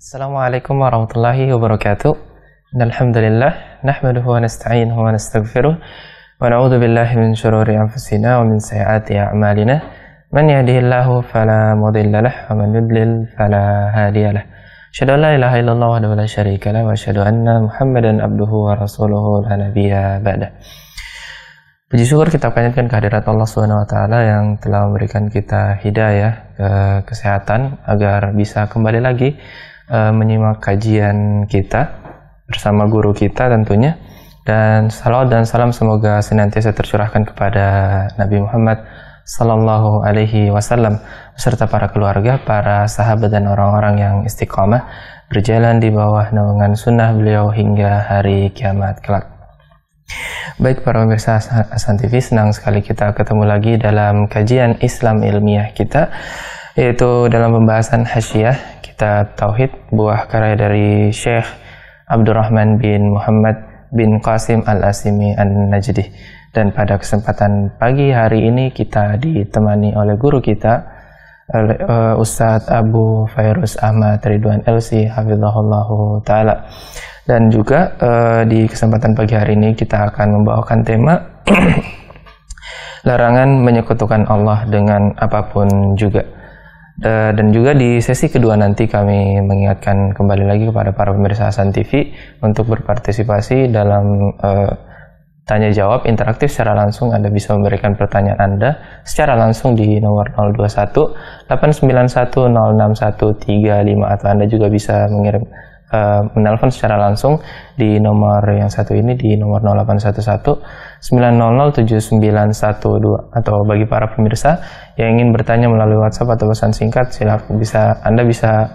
Assalamualaikum warahmatullahi wabarakatuh. Alhamdulillah, nahmaduhu wa nasta'inuhu wa nastaghfiruh wa na'udzu billahi min syururi anfusina wa min sayyiati a'malina. Man yahdihillahu fala mudilla lahu wa man yudlil fala hadiya lahu. Asyhadu an la ilaha illallah wahdahu la syarika lahu wa asyhadu anna Muhammadan abduhu wa rasuluhu la nabiyya ba'da. Puji syukur kita panjatkan kehadirat Allah Subhanahu wa taala yang telah memberikan kita hidayah kesehatan agar bisa kembali lagi menyimak kajian kita bersama guru kita tentunya, dan salawat dan salam semoga senantiasa tercurahkan kepada Nabi Muhammad sallallahu alaihi wasallam beserta para keluarga, para sahabat dan orang-orang yang istiqamah berjalan di bawah naungan sunnah beliau hingga hari kiamat kelak. Baik para pemirsa Hasan TV, senang sekali kita ketemu lagi dalam kajian Islam ilmiah kita, yaitu dalam pembahasan Hasyiah Kitab Tauhid, buah karya dari Syekh Abdurrahman bin Muhammad bin Qasim Al-Asimi An-Najdi. Dan pada kesempatan pagi hari ini kita ditemani oleh guru kita, Ustadz Abu Fairuz Ahmad Ridwan LC hafizahullahu ta'ala. Dan juga di kesempatan pagi hari ini kita akan membawakan tema larangan menyekutukan Allah dengan apapun juga. Dan juga di sesi kedua nanti kami mengingatkan kembali lagi kepada para pemirsa Hasan TV untuk berpartisipasi dalam tanya jawab interaktif secara langsung. Anda bisa memberikan pertanyaan Anda secara langsung di nomor 021 891 061 35, atau Anda juga bisa mengirim menelpon secara langsung di nomor yang satu ini di nomor 0811 900 7912. Atau bagi para pemirsa yang ingin bertanya melalui WhatsApp atau pesan singkat, silakan Anda bisa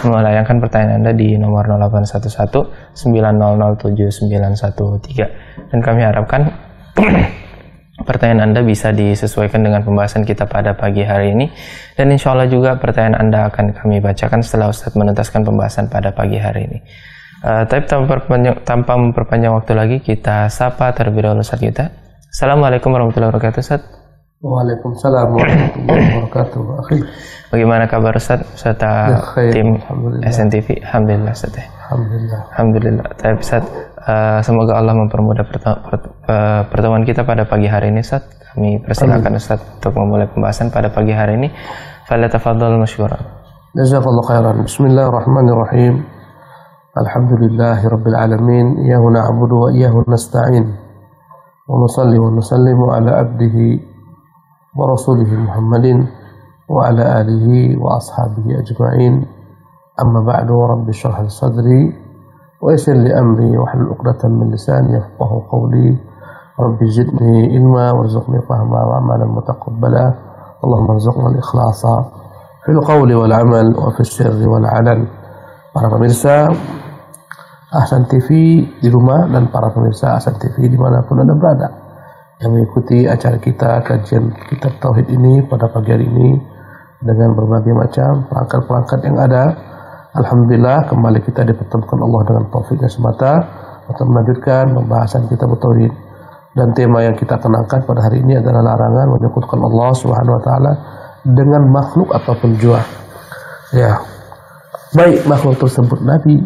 melayangkan pertanyaan Anda di nomor 0811 900 7913. Dan kami harapkan pertanyaan Anda bisa disesuaikan dengan pembahasan kita pada pagi hari ini, dan insya Allah juga pertanyaan Anda akan kami bacakan setelah Ustadz menuntaskan pembahasan pada pagi hari ini. Tapi tanpa memperpanjang waktu lagi, kita sapa terlebih dahulu Ustadz kita. Assalamualaikum warahmatullahi wabarakatuh Ustadz. Waalaikumsalam warahmatullahi wabarakatuh. Bagaimana kabar Ustadz serta tim SNTV? Alhamdulillah Ustadz. Alhamdulillah. Tapi Ustadz, semoga Allah mempermudah pertemuan kita pada pagi hari ini Ustadz. Kami persilakan Ustadz untuk memulai pembahasan pada pagi hari ini. Falyatafadhal masykuran. Jazakallahu khairan. Bismillahirrahmanirrahim. Alhamdulillahirabbil alamin. Iyyahu na'budu wa iyyahu nasta'in. Wa nusalli wa nusallimu ala abdihi wa rasulihi Muhammadin wa ala alihi wa ashabihi ajma'in. Amma ba'du, rabbi shrah li sadri wa yassir li amri wahlul 'uqdatam min lisani yafqahu qawli. Rabbi zidni ilma warzuqni fahma wa amalan mutaqabbala. Allahumma rzuqna al-ikhlasa fil qawli wal 'amal wa fis sirri wal 'alan. Para pemirsa Hasan TV di rumah dan para pemirsa Hasan TV dimanapun Anda berada yang mengikuti acara kita, kajian kitab Tauhid ini pada pagi hari ini dengan berbagai macam perangkat-perangkat yang ada. Alhamdulillah, kembali kita dipertemukan Allah dengan taufiknya semata untuk melanjutkan pembahasan kitab Tauhid. Dan tema yang kita kenangkan pada hari ini adalah larangan menyekutukan Allah Subhanahu wa taala dengan makhluk ataupun jua. Ya. Baik makhluk tersebut nabi,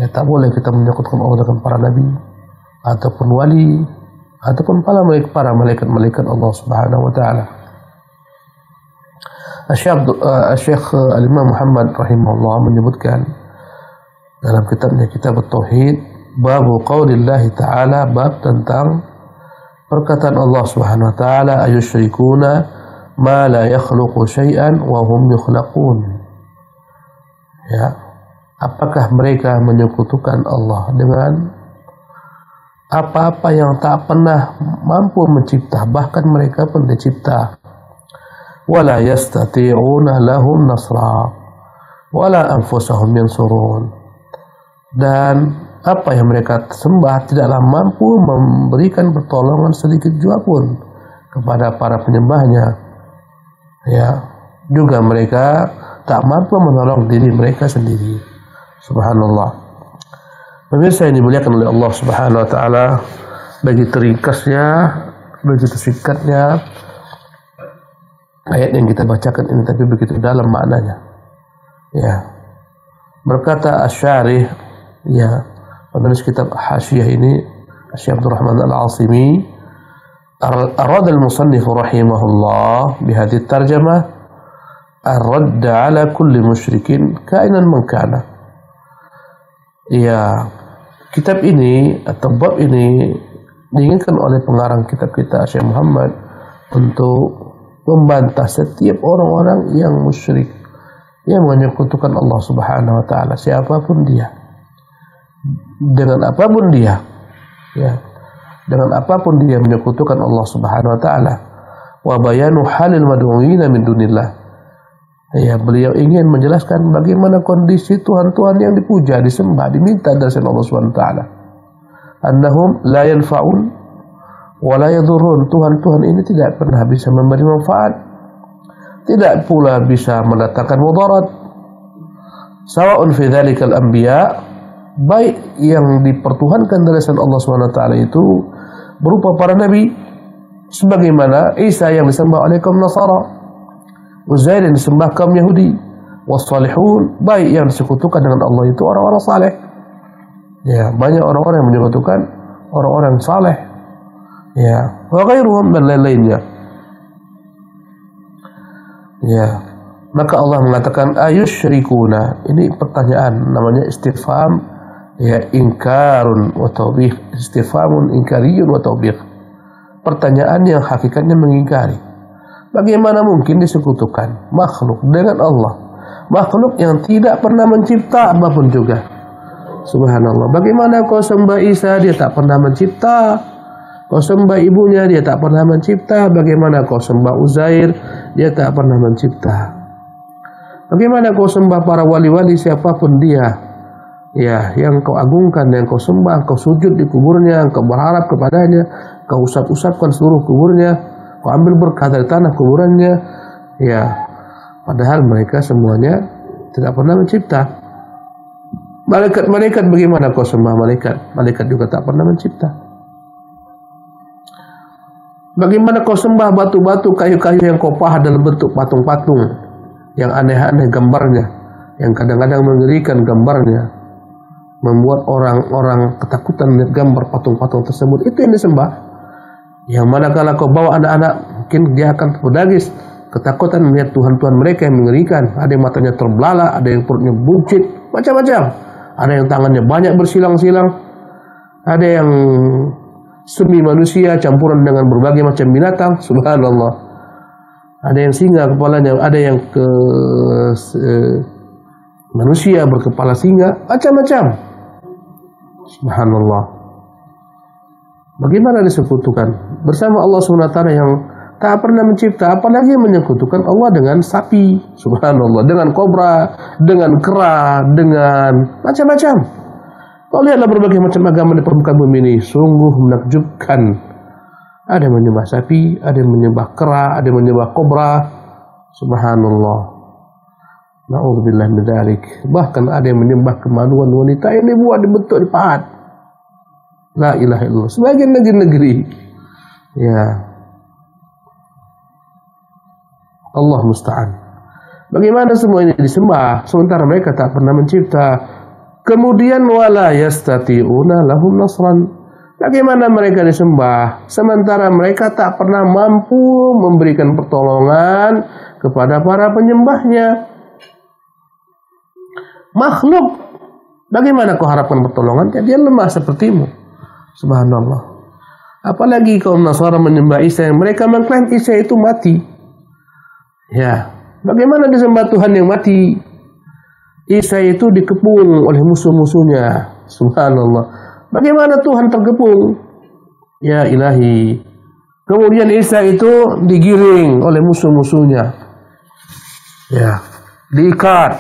ya tak boleh kita menyekutukan Allah dengan para nabi ataupun wali ataupun para malaikat Allah Subhanahu wa taala. Syekh Al-Imam Muhammad rahimahullah menyebutkan dalam kitabnya Kitab Tauhid, babu qaulillahi ta'ala, bab tentang perkataan Allah Subhanahu wa taala, ayusyrikuna ma la yakhluqu syai'an wa hum yukhlaqun. Ya, apakah mereka menyekutukan Allah dengan apa-apa yang tak pernah mampu mencipta, bahkan mereka pun dicipta. Wala yastati'una lahum nasra wala anfusahum yansurun. Dan apa yang mereka sembah tidaklah mampu memberikan pertolongan sedikit jua pun kepada para penyembahnya. Ya, juga mereka tak mampu menolong diri mereka sendiri. Subhanallah. Pemirsa yang dimuliakan oleh Allah Subhanahu wa taala, begitu ringkasnya, begitu singkatnya ayat yang kita bacakan ini, tapi begitu dalam maknanya. Ya. Berkata Asy-Syarih, ya, penulis kitab Hasyiyah ini, Syekh Abdul Rahman Al-Asimi, arad al-musannif rahimahullah bihadhihi tarjamah ar-radd ala kulli musyrikin kainan man kana. Ya, kitab ini atau bab ini diinginkan oleh pengarang kitab kita Syekh Muhammad untuk membantah setiap orang-orang yang musyrik, yang menyekutukan Allah Subhanahu wa taala, siapapun dia, dengan apapun dia, ya, dengan apapun dia menyekutukan Allah Subhanahu wa taala. Wa bayanu halil mad'uina min dunillah. Ya, beliau ingin menjelaskan bagaimana kondisi tuhan-tuhan yang dipuja, disembah, diminta dari Allah Subhanahu wa taala. Annahum la yanfa'un wa la yadhurrun. Tuhan-tuhan ini tidak pernah bisa memberi manfaat, tidak pula bisa mendatangkan mudarat. Sawa'un fi dzalikal anbiya, baik yang dipertuhankan dari Allah Subhanahu wa taala itu berupa para nabi, sebagaimana Isa yang disembah oleh kaum Nasara, Uzair yang disembah kaum Yahudi, wassalihun, baik yang disekutukan dengan Allah itu orang-orang saleh. Ya, banyak orang-orang yang menyekutukan orang-orang saleh. Ya, wa ghairuhum dan lain-lainnya. Ya, maka Allah mengatakan ayusyrikuna. Ini pertanyaan, namanya istifham, ya, ingkarun wa tawbih. Istifhamun ingkariyun wa tawbih. Pertanyaan yang hakikatnya mengingkari. Bagaimana mungkin disekutukan makhluk dengan Allah? Makhluk yang tidak pernah mencipta apapun juga. Subhanallah. Bagaimana kau sembah Isa, dia tak pernah mencipta. Kau sembah ibunya, dia tak pernah mencipta. Bagaimana kau sembah Uzair, dia tak pernah mencipta. Bagaimana kau sembah para wali-wali siapapun dia, ya, yang kau agungkan, yang kau sembah, kau sujud di kuburnya, kau berharap kepadanya, kau usap-usapkan seluruh kuburnya, kau ambil berkah dari tanah kuburannya, ya, padahal mereka semuanya tidak pernah mencipta. Malaikat bagaimana kau sembah malaikat juga tak pernah mencipta. Bagaimana kau sembah batu-batu, kayu-kayu yang kau pahat dalam bentuk patung-patung yang aneh-aneh gambarnya, yang kadang-kadang mengerikan gambarnya, membuat orang-orang ketakutan melihat gambar patung-patung tersebut. Itu yang disembah. Yang manakala kau bawa anak-anak, mungkin dia akan berdagis, ketakutan melihat Tuhan-Tuhan mereka yang mengerikan. Ada yang matanya terbelalak, ada yang perutnya buncit, macam-macam. Ada yang tangannya banyak bersilang-silang, ada yang semi manusia campuran dengan berbagai macam binatang. Subhanallah. Ada yang singa kepalanya, ada yang manusia berkepala singa, macam-macam. Subhanallah. Bagaimana disekutukan bersama Allah SWT yang tak pernah mencipta, apalagi menyekutukan Allah dengan sapi, subhanallah, dengan kobra, dengan kera, dengan macam-macam. Kau lihatlah berbagai macam agama di permukaan bumi ini, sungguh menakjubkan. Ada yang menyembah sapi, ada yang menyembah kera, ada yang menyembah kobra, subhanallah. Na'udzubillah min dzalik. Bahkan ada yang menyembah kemaluan wanita yang dibuat, dibentuk, dipahat. La ilaha illallah. Sebagian negeri-negeri, ya, Allah musta'an. Bagaimana semua ini disembah sementara mereka tak pernah mencipta? Kemudian wala yastati'una lahum nasran. Bagaimana mereka disembah sementara mereka tak pernah mampu memberikan pertolongan kepada para penyembahnya? Makhluk, bagaimana kau harapkan pertolongan? Dia lemah sepertimu. Subhanallah. Apalagi kaum Nasara menyembah Isa yang mereka mengklaim Isa itu mati. Ya, bagaimana disembah Tuhan yang mati? Isa itu dikepung oleh musuh-musuhnya. Subhanallah. Bagaimana Tuhan terkepung? Ya ilahi. Kemudian Isa itu digiring oleh musuh-musuhnya. Ya, diikat.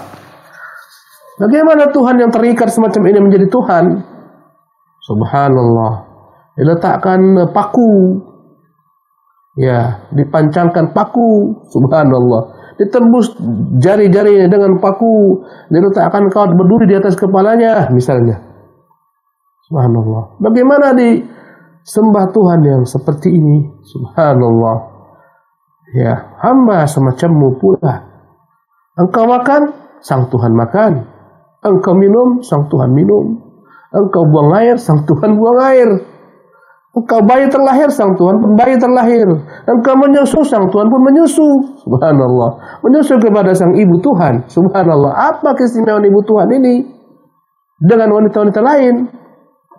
Bagaimana Tuhan yang terikat semacam ini menjadi Tuhan? Subhanallah. Diletakkan paku. Ya, dipancangkan paku. Subhanallah. Ditembus jari-jarinya dengan paku, diletakkan kawat berduri di atas kepalanya, misalnya. Subhanallah. Bagaimana disembah Tuhan yang seperti ini? Subhanallah. Ya, hamba semacammu pula. Engkau makan, sang Tuhan makan. Engkau minum, sang Tuhan minum. Engkau buang air, sang Tuhan buang air. Engkau bayi terlahir, sang Tuhan pun bayi terlahir. Engkau menyusu, sang Tuhan pun menyusu. Subhanallah. Menyusu kepada sang ibu Tuhan. Subhanallah. Apa keistimewaan ibu Tuhan ini dengan wanita-wanita lain?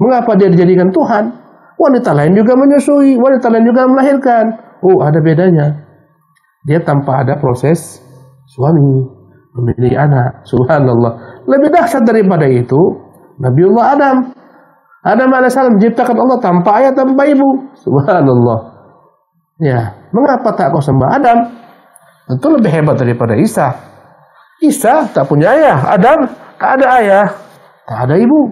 Mengapa dia dijadikan Tuhan? Wanita lain juga menyusui, wanita lain juga melahirkan. Oh, ada bedanya. Dia tanpa ada proses suami memilih anak. Subhanallah. Lebih dahsyat daripada itu, Nabiullah Adam. Adam alaihissalam diciptakan Allah tanpa ayah, tanpa ibu. Subhanallah. Ya, mengapa tak kau sembah Adam? Tentu lebih hebat daripada Isa. Isa tak punya ayah, Adam tak ada ayah, tak ada ibu.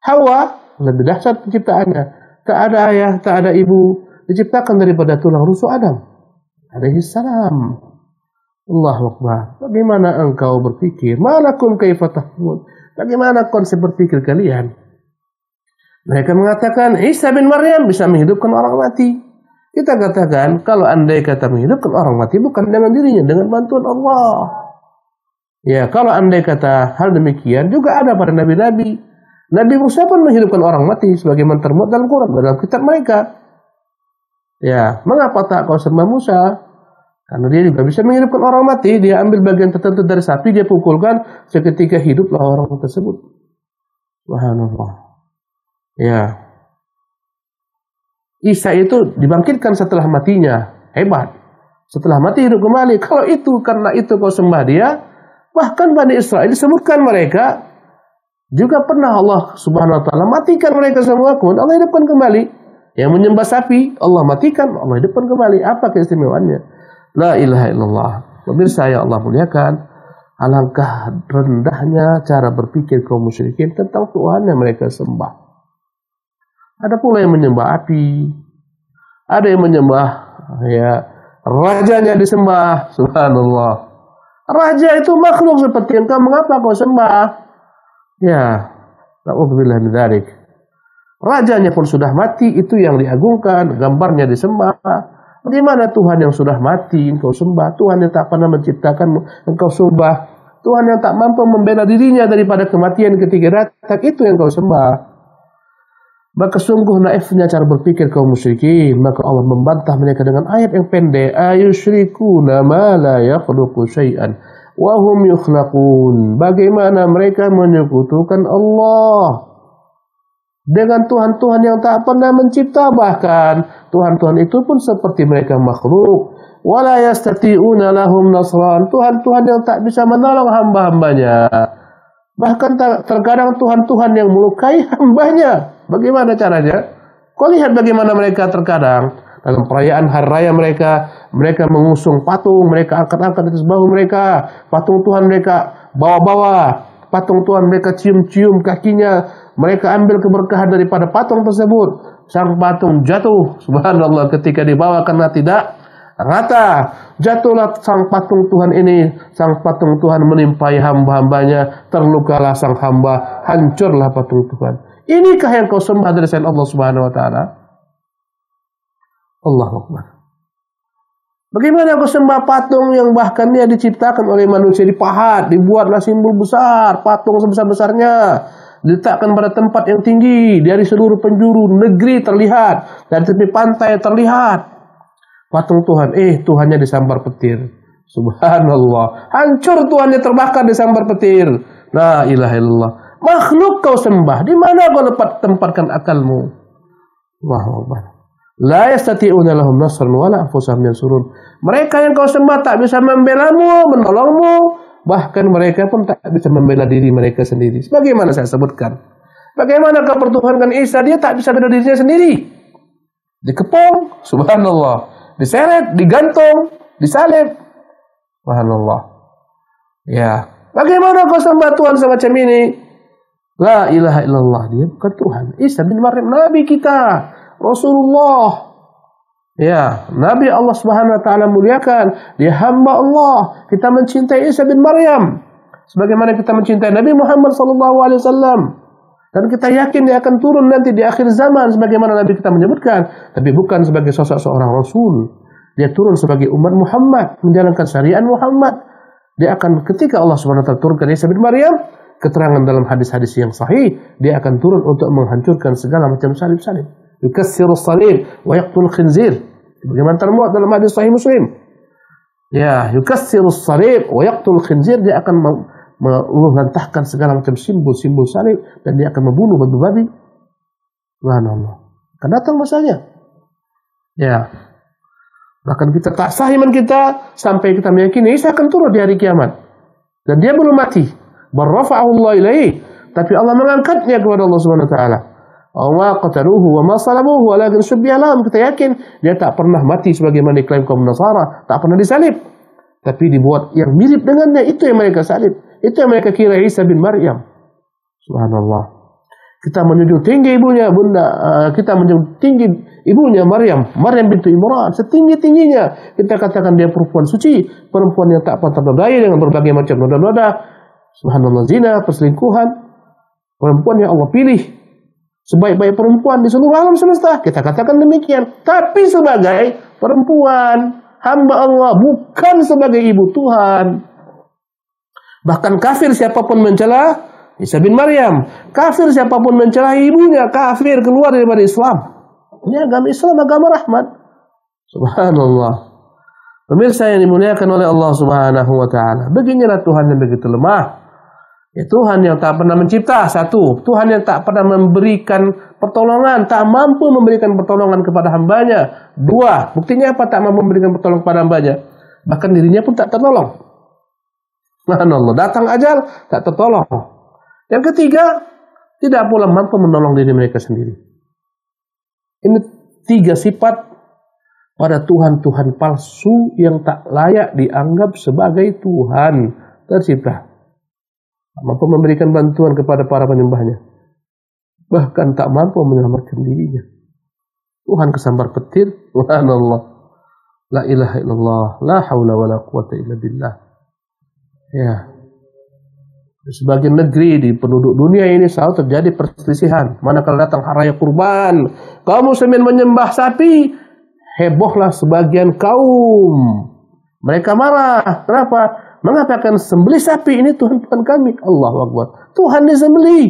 Hawa lebih dahsyat penciptaannya. Tak ada ayah, tak ada ibu. Diciptakan daripada tulang rusuk Adam alaihissalam. Allahu Akbar. Bagaimana engkau berpikir? Malakum kaifa tahkumun? Bagaimana konsep berpikir kalian? Mereka mengatakan Isa bin Maryam bisa menghidupkan orang mati. Kita katakan kalau andai kata menghidupkan orang mati bukan dengan dirinya, dengan bantuan Allah. Ya, kalau andai kata hal demikian juga ada pada nabi-nabi. Nabi Musa pun menghidupkan orang mati sebagaimana termuat dalam Quran, dalam kitab mereka. Ya, mengapa tak kau sembah Musa? Karena dia juga bisa menghidupkan orang mati. Dia ambil bagian tertentu dari sapi, dia pukulkan, seketika hiduplah orang tersebut. Subhanallah. Ya. Isa itu dibangkitkan setelah matinya. Hebat. Setelah mati hidup kembali. Kalau itu, karena itu kau sembah dia, bahkan Bani Israel disebutkan mereka juga pernah Allah Subhanahu wa taala matikan mereka semua, kemudian Allah hidupkan kembali. Yang menyembah sapi, Allah matikan, Allah hidupkan kembali. Apa keistimewaannya? La ilaha illallah. Pemirsa yang Allah muliakan, alangkah rendahnya cara berpikir kaum musyrikin tentang Tuhan yang mereka sembah. Ada pula yang menyembah api, ada yang menyembah rajanya disembah. Subhanallah. Raja itu makhluk seperti engkau, mengapa kau sembah? Ya, na'udzubillah min dzalik. Rajanya pun sudah mati, itu yang diagungkan, gambarnya disembah. Bagaimana Tuhan yang sudah mati engkau sembah? Tuhan yang tak pernah menciptakan engkau sembah? Tuhan yang tak mampu membela dirinya daripada kematian ketika datang, itu yang kau sembah. Maka sungguh naifnya cara berpikir kaum musyrikin. Maka Allah membantah mereka dengan ayat yang pendek. Ayusyrikuna ma la yakhluqu syai'an wa hum yukhlaqun. Bagaimana mereka menyekutukan Allah dengan Tuhan-Tuhan yang tak pernah mencipta, bahkan Tuhan-Tuhan itu pun seperti mereka makhluk. Wala yastati'una lahum nasran. Tuhan-Tuhan yang tak bisa menolong hamba-hambanya. Bahkan terkadang Tuhan-Tuhan yang melukai hambanya. Bagaimana caranya? Kau lihat bagaimana mereka terkadang dalam perayaan hari raya mereka mengusung patung, mereka angkat-angkat di atas bahu mereka, patung Tuhan mereka bawa-bawa, patung Tuhan mereka cium-cium kakinya, mereka ambil keberkahan daripada patung tersebut. Sang patung jatuh, subhanallah, ketika dibawa karena tidak rata, jatuhlah sang patung Tuhan ini. Sang patung Tuhan menimpai hamba-hambanya, terlukalah sang hamba, hancurlah patung Tuhan. Inikah yang kau sembah dari selain Allah Subhanahu wa taala? Allahu Akbar. Bagaimana kau sembah patung yang bahkan dia diciptakan oleh manusia, dipahat, dibuatlah simbol besar, patung sebesar-besarnya, diletakkan pada tempat yang tinggi, dari seluruh penjuru negeri terlihat, dari tepi pantai terlihat patung Tuhan. Tuhannya disambar petir. Subhanallah. Hancur Tuhannya, terbakar disambar petir. La ilaha illallah. Makhluk kau sembah. Di mana kau tempatkan akalmu? Allahu Akbar. La yastati'una lahum nasran wala anfusahum yansurun. Mereka yang kau sembah tak bisa membelamu, menolongmu, bahkan mereka pun tak bisa membela diri mereka sendiri. Sebagaimana saya sebutkan. Bagaimana kau pertuhankan Isa, dia tak bisa bela dirinya sendiri. Dikepung, subhanallah, diseret, digantung, disalib. Subhanallah. Ya, bagaimana kau sembah Tuhan semacam ini? La ilaha illallah, dia bukan Tuhan. Isa bin Maryam, Nabi kita, Rasulullah. Ya, Nabi Allah Subhanahu wa taala muliakan, dia hamba Allah. Kita mencintai Isa bin Maryam sebagaimana kita mencintai Nabi Muhammad sallallahu alaihi wasallam. Dan kita yakin dia akan turun nanti di akhir zaman sebagaimana Nabi kita menyebutkan, tapi bukan sebagai sosok seorang rasul. Dia turun sebagai umat Muhammad, menjalankan syariat Muhammad. Dia akan, ketika Allah Subhanahu wa taala turunkan Isa bin Maryam, keterangan dalam hadis-hadis yang sahih, dia akan turun untuk menghancurkan segala macam salib-salib. Yukassiru salib wa yaqtul khinzir. Bagaimana termuat dalam hadis sahih Muslim. Ya, yukassiru salib wa yaqtul khinzir, dia akan melantahkan segala macam simbol-simbol salib dan dia akan membunuh babi-babi. Subhanallah. Akan datang masanya. Ya. Bahkan kita tak sah iman kita sampai kita meyakini Isa akan turun di hari kiamat. Dan dia belum mati. Barrafa'ahu Allah ilaihi. Tapi Allah mengangkatnya kepada Allah Subhanahu wa taala. Wa qataluhu wa ma salabuhu walakin syubbiha lahum. Kita yakin dia tak pernah mati sebagaimana diklaim kaum Nasara, tak pernah disalib. Tapi dibuat yang mirip dengannya, itu yang mereka salib. Itu yang mereka kira Isa bin Maryam. Subhanallah. Kita menjunjung tinggi ibunya, kita menjunjung tinggi ibunya Maryam bintu Imran, setinggi-tingginya. Kita katakan dia perempuan suci, perempuan yang tak pernah terdaya dengan berbagai macam noda-noda. Subhanallah, zina, perselingkuhan. Perempuan yang Allah pilih sebaik-baik perempuan di seluruh alam semesta. Kita katakan demikian. Tapi sebagai perempuan, hamba Allah, bukan sebagai ibu Tuhan. Bahkan kafir siapapun mencela Isa bin Maryam, kafir siapapun mencela ibunya, kafir, keluar daripada Islam. Ini agama Islam, agama rahmat. Subhanallah. Pemirsa yang dimuliakan oleh Allah Subhanahu wa taala. Beginilah Tuhan yang begitu lemah. Ya, Tuhan yang tak pernah mencipta, satu. Tuhan yang tak pernah memberikan pertolongan, tak mampu memberikan pertolongan kepada hambanya. Dua, buktinya apa tak mampu memberikan pertolongan kepada hambanya? Bahkan dirinya pun tak tertolong. Subhanallah, datang ajal, tak tertolong. Yang ketiga, tidak pula mampu menolong diri mereka sendiri. Ini tiga sifat pada Tuhan-Tuhan palsu yang tak layak dianggap sebagai Tuhan tercipta. Tak mampu memberikan bantuan kepada para penyembahnya. Bahkan tak mampu menyelamatkan dirinya. Tuhan kesambar petir. Subhanallah. La ilaha illallah. La hawla wa la quwata illa billah. Ya. Sebagian negeri di penduduk dunia ini selalu terjadi perselisihan. Manakala datang hari raya kurban, kaum muslimin menyembah sapi, hebohlah sebagian kaum. Mereka marah. Kenapa? Mengatakan sembelih sapi ini Tuhan kami. Allahu Akbar. Tuhan disembelih.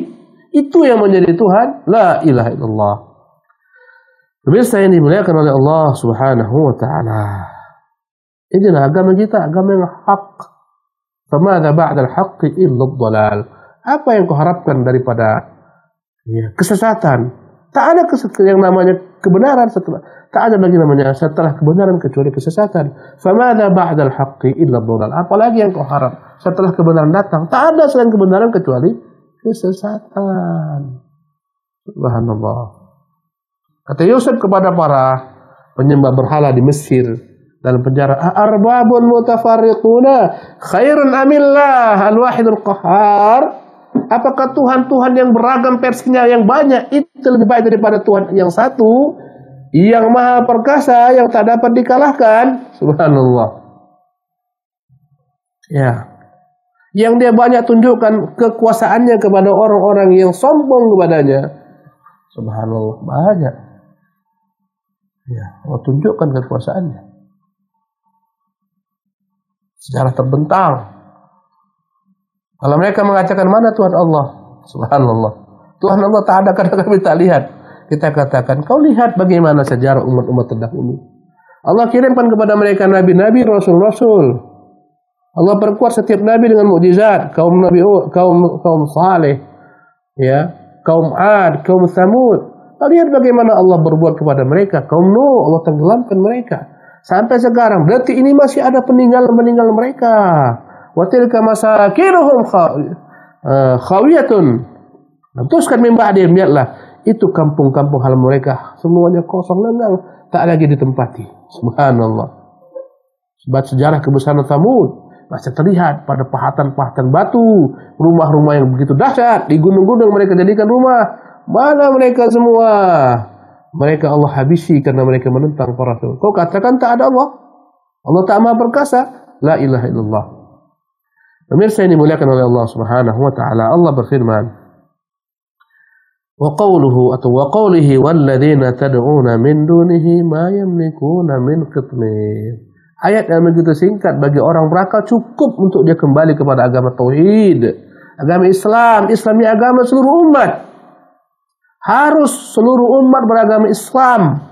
Itu yang menjadi Tuhan. La ilaha illallah. Pemirsa yang dimuliakan oleh Allah Subhanahu wa taala. Inilah agama kita, agama yang hak. Famadza ba'dal haqqi illa dhalal. Apa yang kau harapkan daripada kesesatan? Tak ada yang namanya kebenaran tak ada lagi namanya setelah kebenaran kecuali kesesatan. Famadza ba'dal haqqi illa dhalal. Apalagi yang kau harap setelah kebenaran datang? Tak ada selain kebenaran kecuali kesesatan. Subhanallah. Kata Yusuf kepada para penyembah berhala di Mesir dalam penjara, arbabun mutafarriquna khairun amillah al-wahidul qahhar. Apakah Tuhan-Tuhan yang beragam versinya yang banyak itu lebih baik daripada Tuhan yang satu yang maha perkasa yang tak dapat dikalahkan? Subhanallah. Ya. Yang dia banyak tunjukkan kekuasaannya kepada orang-orang yang sombong kepadanya. Subhanallah, banyak. Ya, Allah tunjukkan kekuasaannya. Sejarah terbentang. Kalau mereka mengatakan mana Tuhan Allah? Subhanallah. Tuhan Allah tak ada, kadang kami tak lihat. Kita katakan, kau lihat bagaimana sejarah umat-umat terdahulu. Allah kirimkan kepada mereka nabi-nabi, rasul-rasul. Allah perkuat setiap nabi dengan mukjizat. Kaum Nabi, kaum Saleh, ya, kaum Ad, kaum Tsamud. Lihat bagaimana Allah berbuat kepada mereka. Kaum Nuh, Allah tenggelamkan mereka. Sampai sekarang, detik ini masih ada peninggalan mereka. Wa tilka masakinuhum khawiyatun. Teruskan min ba'dihim, lihatlah. Itu kampung-kampung halaman mereka. Semuanya kosong lengang. Tak lagi ditempati. Subhanallah. Sebab sejarah kebesaran Tsamud masih terlihat pada pahatan-pahatan batu. Rumah-rumah yang begitu dahsyat. Di gunung-gunung mereka jadikan rumah. Mana mereka semua? Mereka Allah habisi karena mereka menentang para rasul. Kau katakan tak ada Allah? Allah tak maha perkasa? La ilaha illallah. Pemirsa yang dimuliakan oleh Allah Subhanahu wa taala, Allah berfirman, wa qawluhu atau wa qawlihi walladzina tad'una min dunihi ma yamlikuna min qitmir. Ayat yang begitu singkat bagi orang berakal cukup untuk dia kembali kepada agama tauhid. Agama Islam, Islamnya agama seluruh umat. Harus seluruh umat beragama Islam.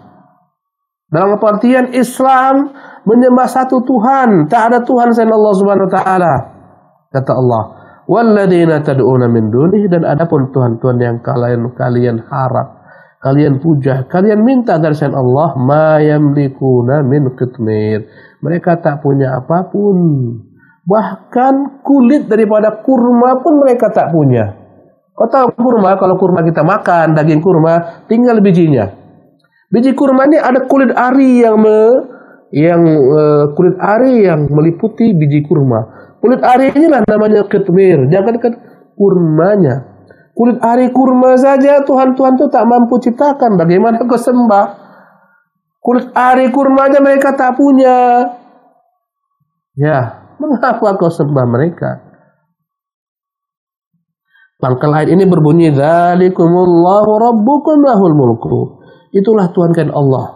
Dalam pengertian Islam menyembah satu Tuhan, tak ada Tuhan selain Allah Subhanahu wa taala. Kata Allah, "Walladzina tad'una min dunihi," dan adapun tuhan-tuhan yang kalian harap, kalian puja, kalian minta dari selain Allah, ma yamlikuna min qitmir. Mereka tak punya apapun. Bahkan kulit daripada kurma pun mereka tak punya. Kau tahu kurma, kalau kurma kita makan, daging kurma, tinggal bijinya. Biji kurma ini ada kulit ari kulit ari yang meliputi biji kurma. Kulit ari inilah namanya qitmir. Jangankan kurmanya. Kulit ari kurma saja Tuhan-Tuhan itu tak mampu ciptakan. Bagaimana kau sembah? Kulit ari kurmanya mereka tak punya. Ya, mengapa kau sembah mereka? Pangkal ayat ini berbunyi, "Dzalikumullahu rabbukum lahul mulku." Itulah Tuhan kalian Allah.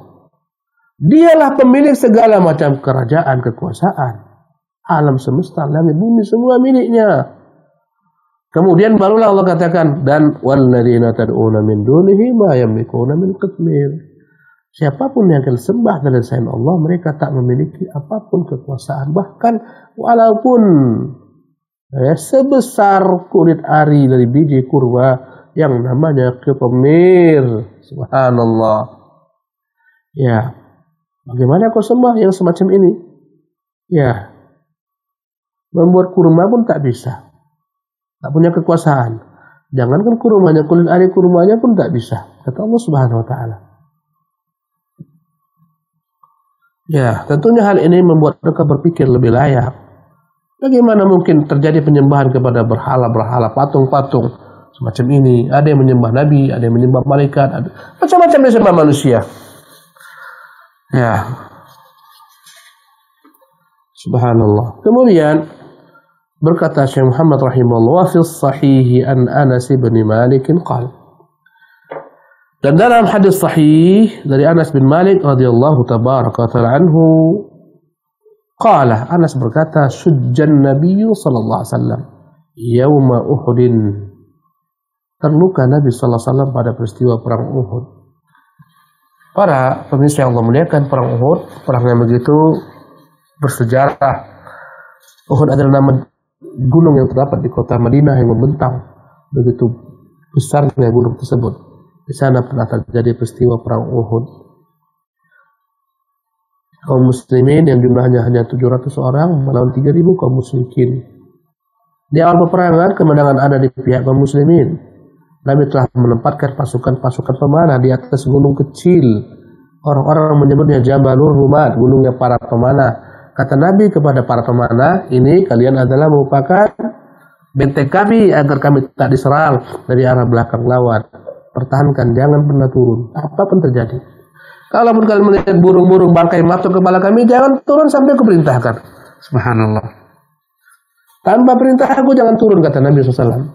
Dialah pemilik segala macam kerajaan, kekuasaan. Alam semesta, langit bumi semua miliknya. Kemudian barulah Allah katakan, dan walladzina tad'una min dunihi ma yamlikuna min qitmir. Siapapun yang kalian sembah dari selain Allah, mereka tak memiliki apapun kekuasaan. Bahkan walaupun sebesar kulit ari dari biji kurma yang namanya qitmir. Subhanallah. Ya, bagaimana kau sembah yang semacam ini? Ya, membuat kurma pun tak bisa. Tak punya kekuasaan. Jangankan kurmanya, kulit ari kurmanya pun tak bisa. Kata Allah Subhanahu wa taala. Ya, tentunya hal ini membuat mereka berpikir lebih layak. Bagaimana mungkin terjadi penyembahan kepada berhala-berhala, patung-patung semacam ini? Ada yang menyembah nabi, ada yang menyembah malaikat, ada macam-macam disembah manusia. Ya. Subhanallah. Kemudian berkata Syekh Muhammad rahimahullah, wa fis sahih an Anas bin Malik qala. Dan dalam hadis sahih dari Anas bin Malik radhiyallahu tabaraka ta'ala anhu, qala, Anas berkata, sujjan Nabi sallallahu alaihi wasallam yauma Uhudin. Terluka Nabi sallallahu alaihi wasallam pada peristiwa perang Uhud. Para pemirsa yang Allah muliakan, perang Uhud, perang yang begitu bersejarah. Uhud adalah nama gunung yang terdapat di kota Madinah yang membentang. Begitu besarnya gunung tersebut. Di sana pernah terjadi peristiwa perang Uhud. Kaum muslimin yang jumlahnya hanya 700 orang melawan 3.000 kaum musyrikin. Di awal peperangan kemenangan ada di pihak kaum muslimin. Nabi telah menempatkan pasukan-pasukan pemanah di atas gunung kecil. Orang-orang menyebutnya Jabalur Rumat, gunungnya para pemanah. Kata Nabi kepada para pemanah, ini kalian adalah merupakan benteng kami agar kami tak diserang dari arah belakang lawan. Pertahankan, jangan pernah turun, apapun terjadi. Kalaupun kalian melihat burung-burung bangkai masuk kepala kami, jangan turun sampai aku perintahkan. Subhanallah. Tanpa perintah aku jangan turun, kata Nabi SAW.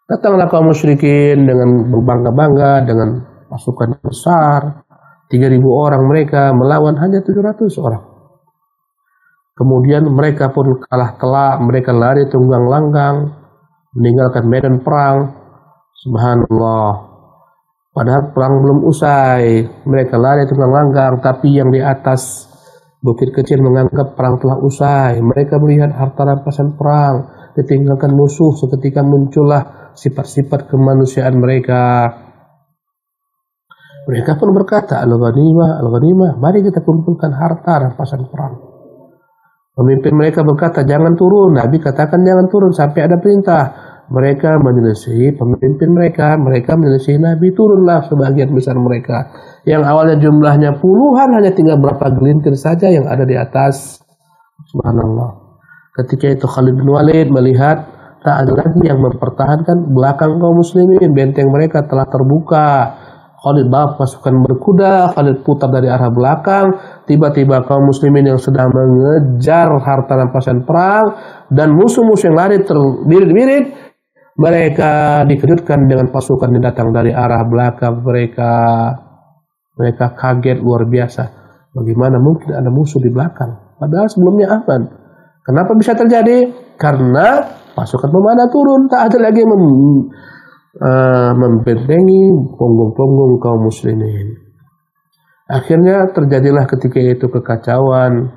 Datanglah kaum musyrikin dengan berbangga-bangga, dengan pasukan besar, 3.000 orang mereka melawan hanya 700 orang. Kemudian mereka pun kalah telak, mereka lari tunggang langgang, meninggalkan medan perang. Subhanallah. Padahal perang belum usai, mereka lari tunggang langgang, tapi yang di atas bukit kecil menganggap perang telah usai. Mereka melihat harta rampasan perang, ditinggalkan musuh, seketika muncullah sifat-sifat kemanusiaan mereka. Mereka pun berkata, al-ghanimah, al-ghanimah, mari kita kumpulkan harta rampasan perang. Pemimpin mereka berkata, jangan turun. Nabi katakan jangan turun sampai ada perintah. Mereka menyelesaikan pemimpin mereka menyelesaikan Nabi, turunlah sebagian besar mereka. Yang awalnya jumlahnya puluhan, hanya tinggal berapa gelintir saja yang ada di atas. Subhanallah. Ketika itu Khalid bin Walid melihat tak ada lagi yang mempertahankan belakang kaum muslimin, benteng mereka telah terbuka. Khalid bawa pasukan berkuda, Khalid putar dari arah belakang. Tiba-tiba kaum muslimin yang sedang mengejar harta rampasan perang dan musuh-musuh yang lari terbirit-birit, mereka dikejutkan dengan pasukan yang datang dari arah belakang mereka. Mereka kaget luar biasa. Bagaimana mungkin ada musuh di belakang? Padahal sebelumnya aman. Kenapa bisa terjadi? Karena pasukan pemanah turun, tak ada lagi membentengi punggung-punggung kaum muslimin. Akhirnya terjadilah ketika itu kekacauan,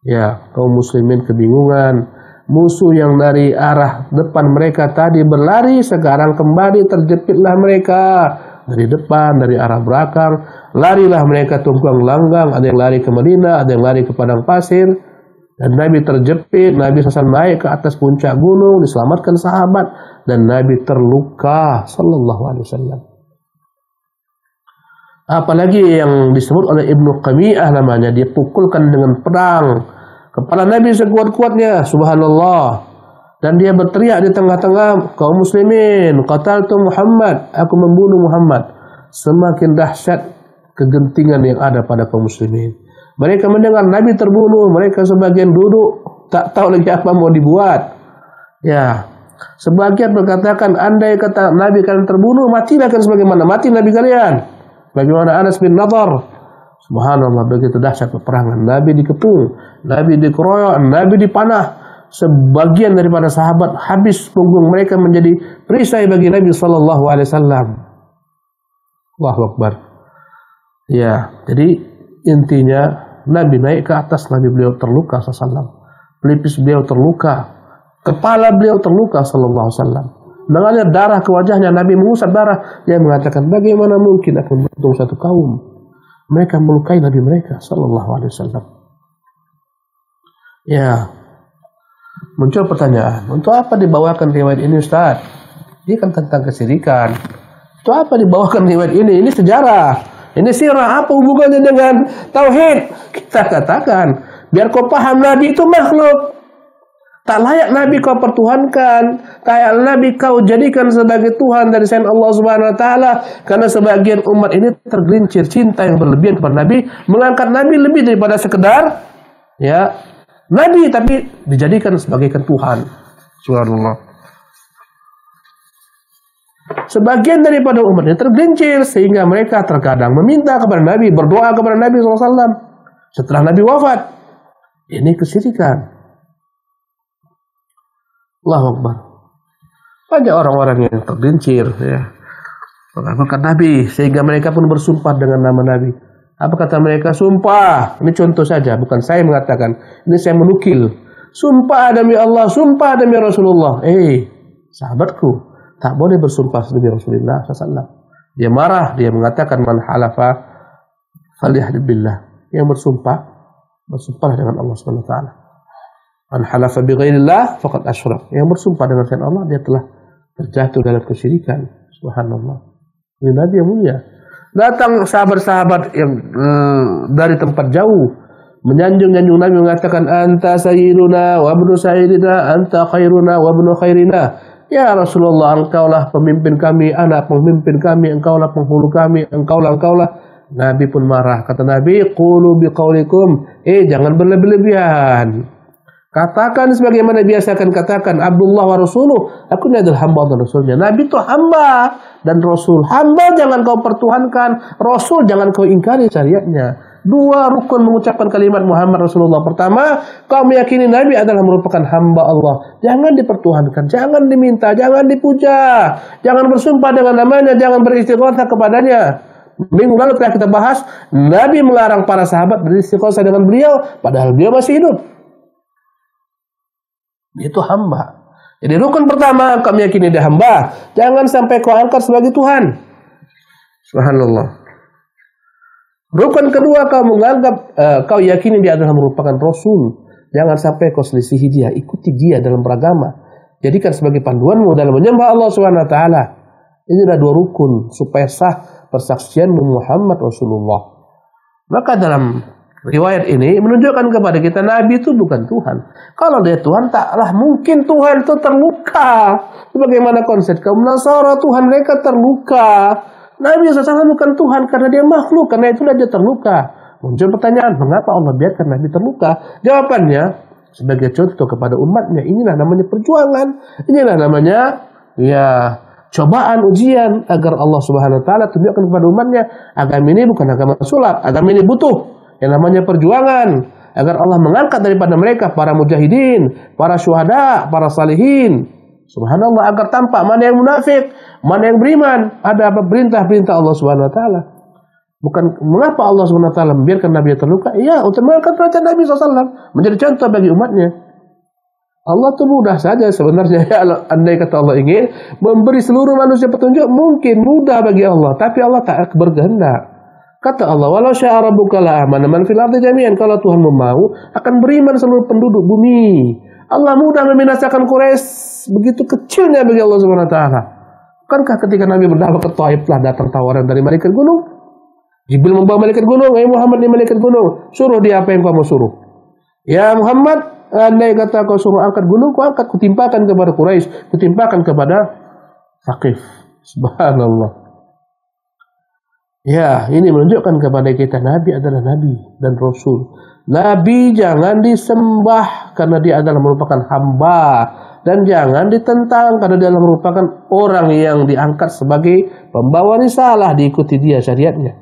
ya, kaum muslimin kebingungan. Musuh yang dari arah depan mereka tadi berlari, sekarang kembali terjepitlah mereka dari depan, dari arah belakang. Larilah mereka tunggang langgang, ada yang lari ke Madinah, ada yang lari ke padang pasir. Dan Nabi terjepit, Nabi SAW naik ke atas puncak gunung, diselamatkan sahabat, dan Nabi terluka sallallahu alaihi wasallam. Apalagi yang disebut oleh Ibnu Qami'ah namanya, dia pukulkan dengan pedang kepala Nabi sekuat-kuatnya, subhanallah. Dan dia berteriak di tengah-tengah kaum muslimin, qataltu Muhammad, aku membunuh Muhammad. Semakin dahsyat kegentingan yang ada pada kaum muslimin. Mereka mendengar Nabi terbunuh, mereka sebagian duduk, tak tahu lagi apa mau dibuat. Ya, sebagian berkatakan, andai kata Nabi kalian terbunuh, matilah kan sebagaimana mati Nabi kalian. Bagaimana Anas bin Nadhr. Subhanallah, begitu dahsyat peperangan. Nabi dikepung, Nabi dikeroyok, Nabi dipanah. Sebagian daripada sahabat habis punggung mereka menjadi perisai bagi Nabi sallallahu alaihi wasallam. Allahu Akbar. Ya, jadi intinya Nabi naik ke atas, Nabi beliau terluka sallallahu. Pelipis beliau terluka, kepala beliau terluka sallallahu alaihi wasallam. Mengalir darah ke wajahnya, Nabi mengusap darah. Dia mengatakan, bagaimana mungkin aku membantu satu kaum? Mereka melukai Nabi mereka sallallahu alaihi wasallam. Ya, muncul pertanyaan, untuk apa dibawakan riwayat ini Ustaz? Ini kan tentang kesyirikan. Untuk apa dibawakan riwayat ini? Ini sejarah, ini sirah, apa hubungannya dengan tauhid? Kita katakan, biar kau paham Nabi itu makhluk. Tak layak Nabi kau pertuhankan, tak layak Nabi kau jadikan sebagai Tuhan dari selain Allah Subhanahu Wa Taala. Karena sebagian umat ini tergelincir cinta yang berlebihan kepada Nabi, mengangkat Nabi lebih daripada sekedar ya Nabi, tapi dijadikan sebagai Tuhan. Subhanallah. Sebagian daripada umat ini tergelincir sehingga mereka terkadang meminta kepada Nabi, berdoa kepada Nabi SAW setelah Nabi wafat. Ini kesyirikan. Allahu Akbar. Banyak orang-orang yang tergelincir ya, mengagungkan Nabi sehingga mereka pun bersumpah dengan nama Nabi. Apa kata mereka? Sumpah. Ini contoh saja, bukan saya mengatakan. Ini saya menukil. Sumpah demi Allah, sumpah demi Rasulullah. Sahabatku, tak boleh bersumpah demi Rasulullah SAW. Dia marah, dia mengatakan man halafa falyahlif billah. Yang bersumpah dengan Allah Subhanahu wa taala. Man halafa bi ghairillah faqad asyrak. Yang bersumpah dengan selain Allah, dia telah terjatuh dalam kesyirikan. Subhanallah. Ini Nabi yang mulia. Datang sahabat-sahabat yang dari tempat jauh menyanjung-nyanjung Nabi, mengatakan anta sayyiduna wa ibnu sayyidina, anta khairuna wa ibnu khairina. Ya Rasulullah, engkaulah pemimpin kami, anak pemimpin kami, engkaulah penghulu kami, engkaulah. Nabi pun marah. Kata Nabi, qulu biqaulikum, jangan berlebih-lebihan. Katakan sebagaimana biasakan katakan, Abdullah wa Rasuluh, aku ini adalah hamba dan Rasulnya. Nabi itu hamba dan Rasul. Hamba jangan kau pertuhankan, Rasul jangan kau ingkari syariatnya. Dua rukun mengucapkan kalimat Muhammad Rasulullah. Pertama, kau meyakini Nabi adalah merupakan hamba Allah. Jangan dipertuhankan, jangan diminta, jangan dipuja, jangan bersumpah dengan namanya, jangan beristighatsah kepadanya. Minggu lalu telah kita bahas, Nabi melarang para sahabat beristighatsah dengan beliau, padahal beliau masih hidup. Itu hamba. Jadi rukun pertama, kau meyakini dia hamba. Jangan sampai kau angkat sebagai Tuhan. Subhanallah. Rukun kedua, kau menganggap, kau yakini dia adalah merupakan Rasul. Jangan sampai kau selisihi dia, ikuti dia dalam beragama. Jadikan sebagai panduanmu dalam menyembah Allah Subhanahu wa taala. Inilah dua rukun supaya sah persaksian Muhammad Rasulullah. Maka dalam riwayat ini menunjukkan kepada kita Nabi itu bukan Tuhan. Kalau dia Tuhan, taklah mungkin Tuhan itu terluka. Bagaimana konsep kaum Nasara, Tuhan mereka terluka. Nabi SAW bukan Tuhan karena dia makhluk, karena itulah dia terluka. Muncul pertanyaan, mengapa Allah biarkan Nabi terluka? Jawabannya, sebagai contoh kepada umatnya, inilah namanya perjuangan. Inilah namanya cobaan, ujian, agar Allah Subhanahu wa taala tunjukkan kepada umatnya, agama ini bukan agama sulap, agama ini butuh yang namanya perjuangan. agar Allah mengangkat daripada mereka para mujahidin, para syuhada, para salihin. Subhanallah, agar tampak mana yang munafik, mana yang beriman. Ada apa perintah-perintah Allah Subhanahu wa taala. Bukan mengapa Allah Subhanahu wa taala membiarkan Nabi terluka? Iya, untuk mengangkat derajat Nabi SAW, menjadi contoh bagi umatnya. Allah tuh mudah saja sebenarnya. Andai kata Allah ingin memberi seluruh manusia petunjuk, mungkin mudah bagi Allah, tapi Allah tak berkehendak. Kata Allah, walau syaa rabbuka la amana man fil ardi jami'an. Kalau Tuhan mau, akan beriman seluruh penduduk bumi. Allah mudah membinasakan Quraisy, begitu kecilnya bagi Allah Subhanahu wa taala. Bukankah ketika Nabi berdakwah ke Taif telah datang tawaran dari malaikat gunung? Jibril membawa malaikat gunung, Muhammad ini malaikat gunung, suruh dia apa yang kau mau suruh. Ya Muhammad, andai kata kau suruh angkat gunung, kau angkat, kutimpakan kepada Quraisy, kutimpakan kepada Thaqif. Subhanallah. Ya, ini menunjukkan kepada kita Nabi adalah Nabi dan Rasul. Nabi jangan disembah karena dia adalah merupakan hamba, dan jangan ditentang karena dia adalah merupakan orang yang diangkat sebagai pembawa risalah, diikuti dia syariatnya.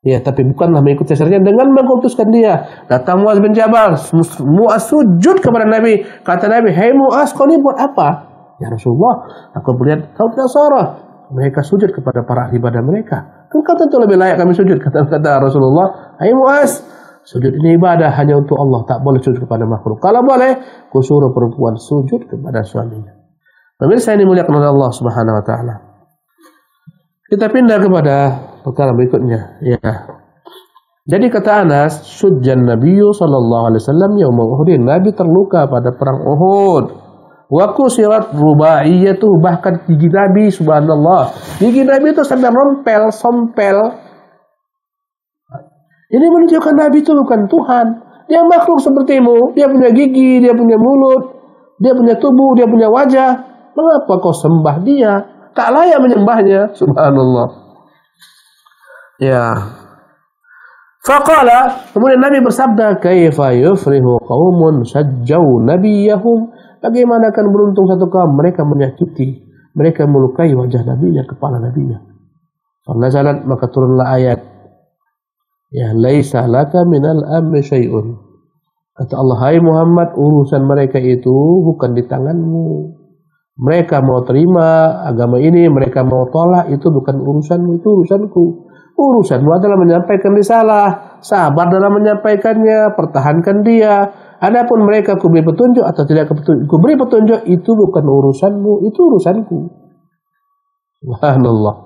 Ya, tapi bukanlah mengikuti syariatnya dengan mengutuskan dia. Datang Muaz bin Jabal, Muaz sujud kepada Nabi. Kata Nabi, "Hai Muaz, kau ini buat apa?" "Ya Rasulullah, aku melihat kau tidak sarah." Mereka sujud kepada para ahli ibadah mereka. Kan kau tentu lebih layak kami sujud, kata Rasulullah. "Hai Muaz, sujud ini ibadah hanya untuk Allah, tak boleh sujud kepada makhluk. Kalau boleh, ku suruh perempuan sujud kepada suaminya." Pemirsa ini muliakan oleh Allah Subhanahu wa taala. Kita pindah kepada perkara berikutnya. Ya. Jadi kata Anas, "Syujjan Nabiyyu sallallahu alaihi wasallam yauma Uhudin." Nabi terluka pada perang Uhud. Wa kusirat rubaiyatuh, bahkan gigi Nabi, subhanallah, gigi Nabi itu sampai rompel, sompel. Ini menunjukkan Nabi itu bukan Tuhan. Dia makhluk sepertimu. Dia punya gigi, dia punya mulut, dia punya tubuh, dia punya wajah. Mengapa kau sembah dia? Tak layak menyembahnya. Subhanallah. Ya. Faqala, kemudian Nabi bersabda, "Kaifa yufrihu qaumun sajjau nabiyahum?" Bagaimana akan beruntung satu kaum, mereka menyakiti, mereka melukai wajah nabinya, kepala nabinya. Nazalat, maka turunlah ayat, ya laisa laka minal amri syai'un. Kata Allah, hai Muhammad, urusan mereka itu bukan di tanganmu. Mereka mau terima agama ini, mereka mau tolak, itu bukan urusanmu, itu urusanku. Urusanmu adalah menyampaikan risalah, sabar dalam menyampaikannya, pertahankan dia. Adapun mereka kuberi petunjuk atau tidak kuberi petunjuk, itu bukan urusanmu, itu urusanku. Subhanallah.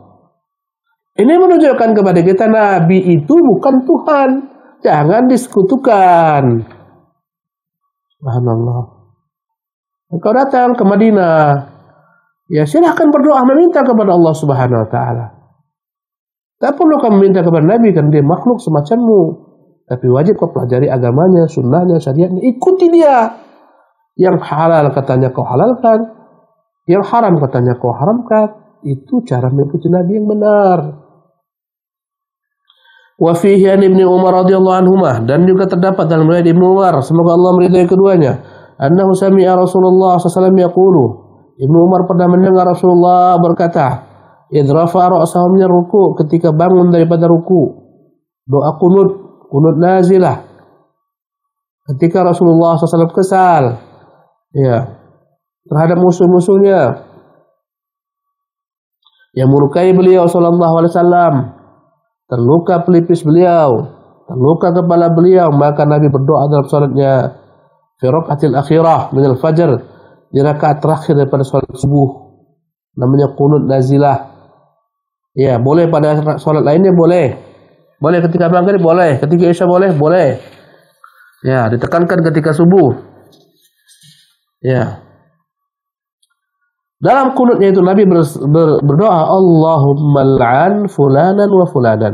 Ini menunjukkan kepada kita Nabi itu bukan Tuhan. Jangan disekutukan. Subhanallah. Engkau datang ke Madinah, ya silahkan berdoa meminta kepada Allah Subhanahu wa taala. Tak perlu kamu minta kepada Nabi karena dia makhluk semacammu. Tapi wajib kau pelajari agamanya, sunnahnya, syariatnya. Ikuti dia. Yang halal katanya kau halalkan. Yang haram katanya kau haramkan. Itu cara mengikuti Nabi yang benar. Wa fihi an Ibnu Umar radhiyallahu anhumah, dan juga terdapat dalam riwayat Ibnu Umar, semoga Allah meridai keduanya, annahu sami'a Rasulullah sallallahu alaihi wasallam yaqulu, Ibnu Umar pernah mendengar Rasulullah berkata, idh rafa'a ra'sahu min ruku', ketika bangun daripada ruku', doa kunut nazilah, ketika Rasulullah SAW kesal, ya, terhadap musuh-musuhnya yang melukai beliau sallallahu alaihi wasallam, terluka pelipis beliau, terluka kepala beliau, maka Nabi berdoa dalam salatnya fi raqatil akhirah min al-fajr, di rakaat terakhir daripada salat subuh, namanya qunut nazilah. Ya, boleh pada salat lainnya boleh. Boleh ketika maghrib boleh, ketika isya boleh. Ya, ditekankan ketika subuh. Ya. Dalam kunutnya itu Nabi berdoa, Allahumma al'an fulanan wa fulanan.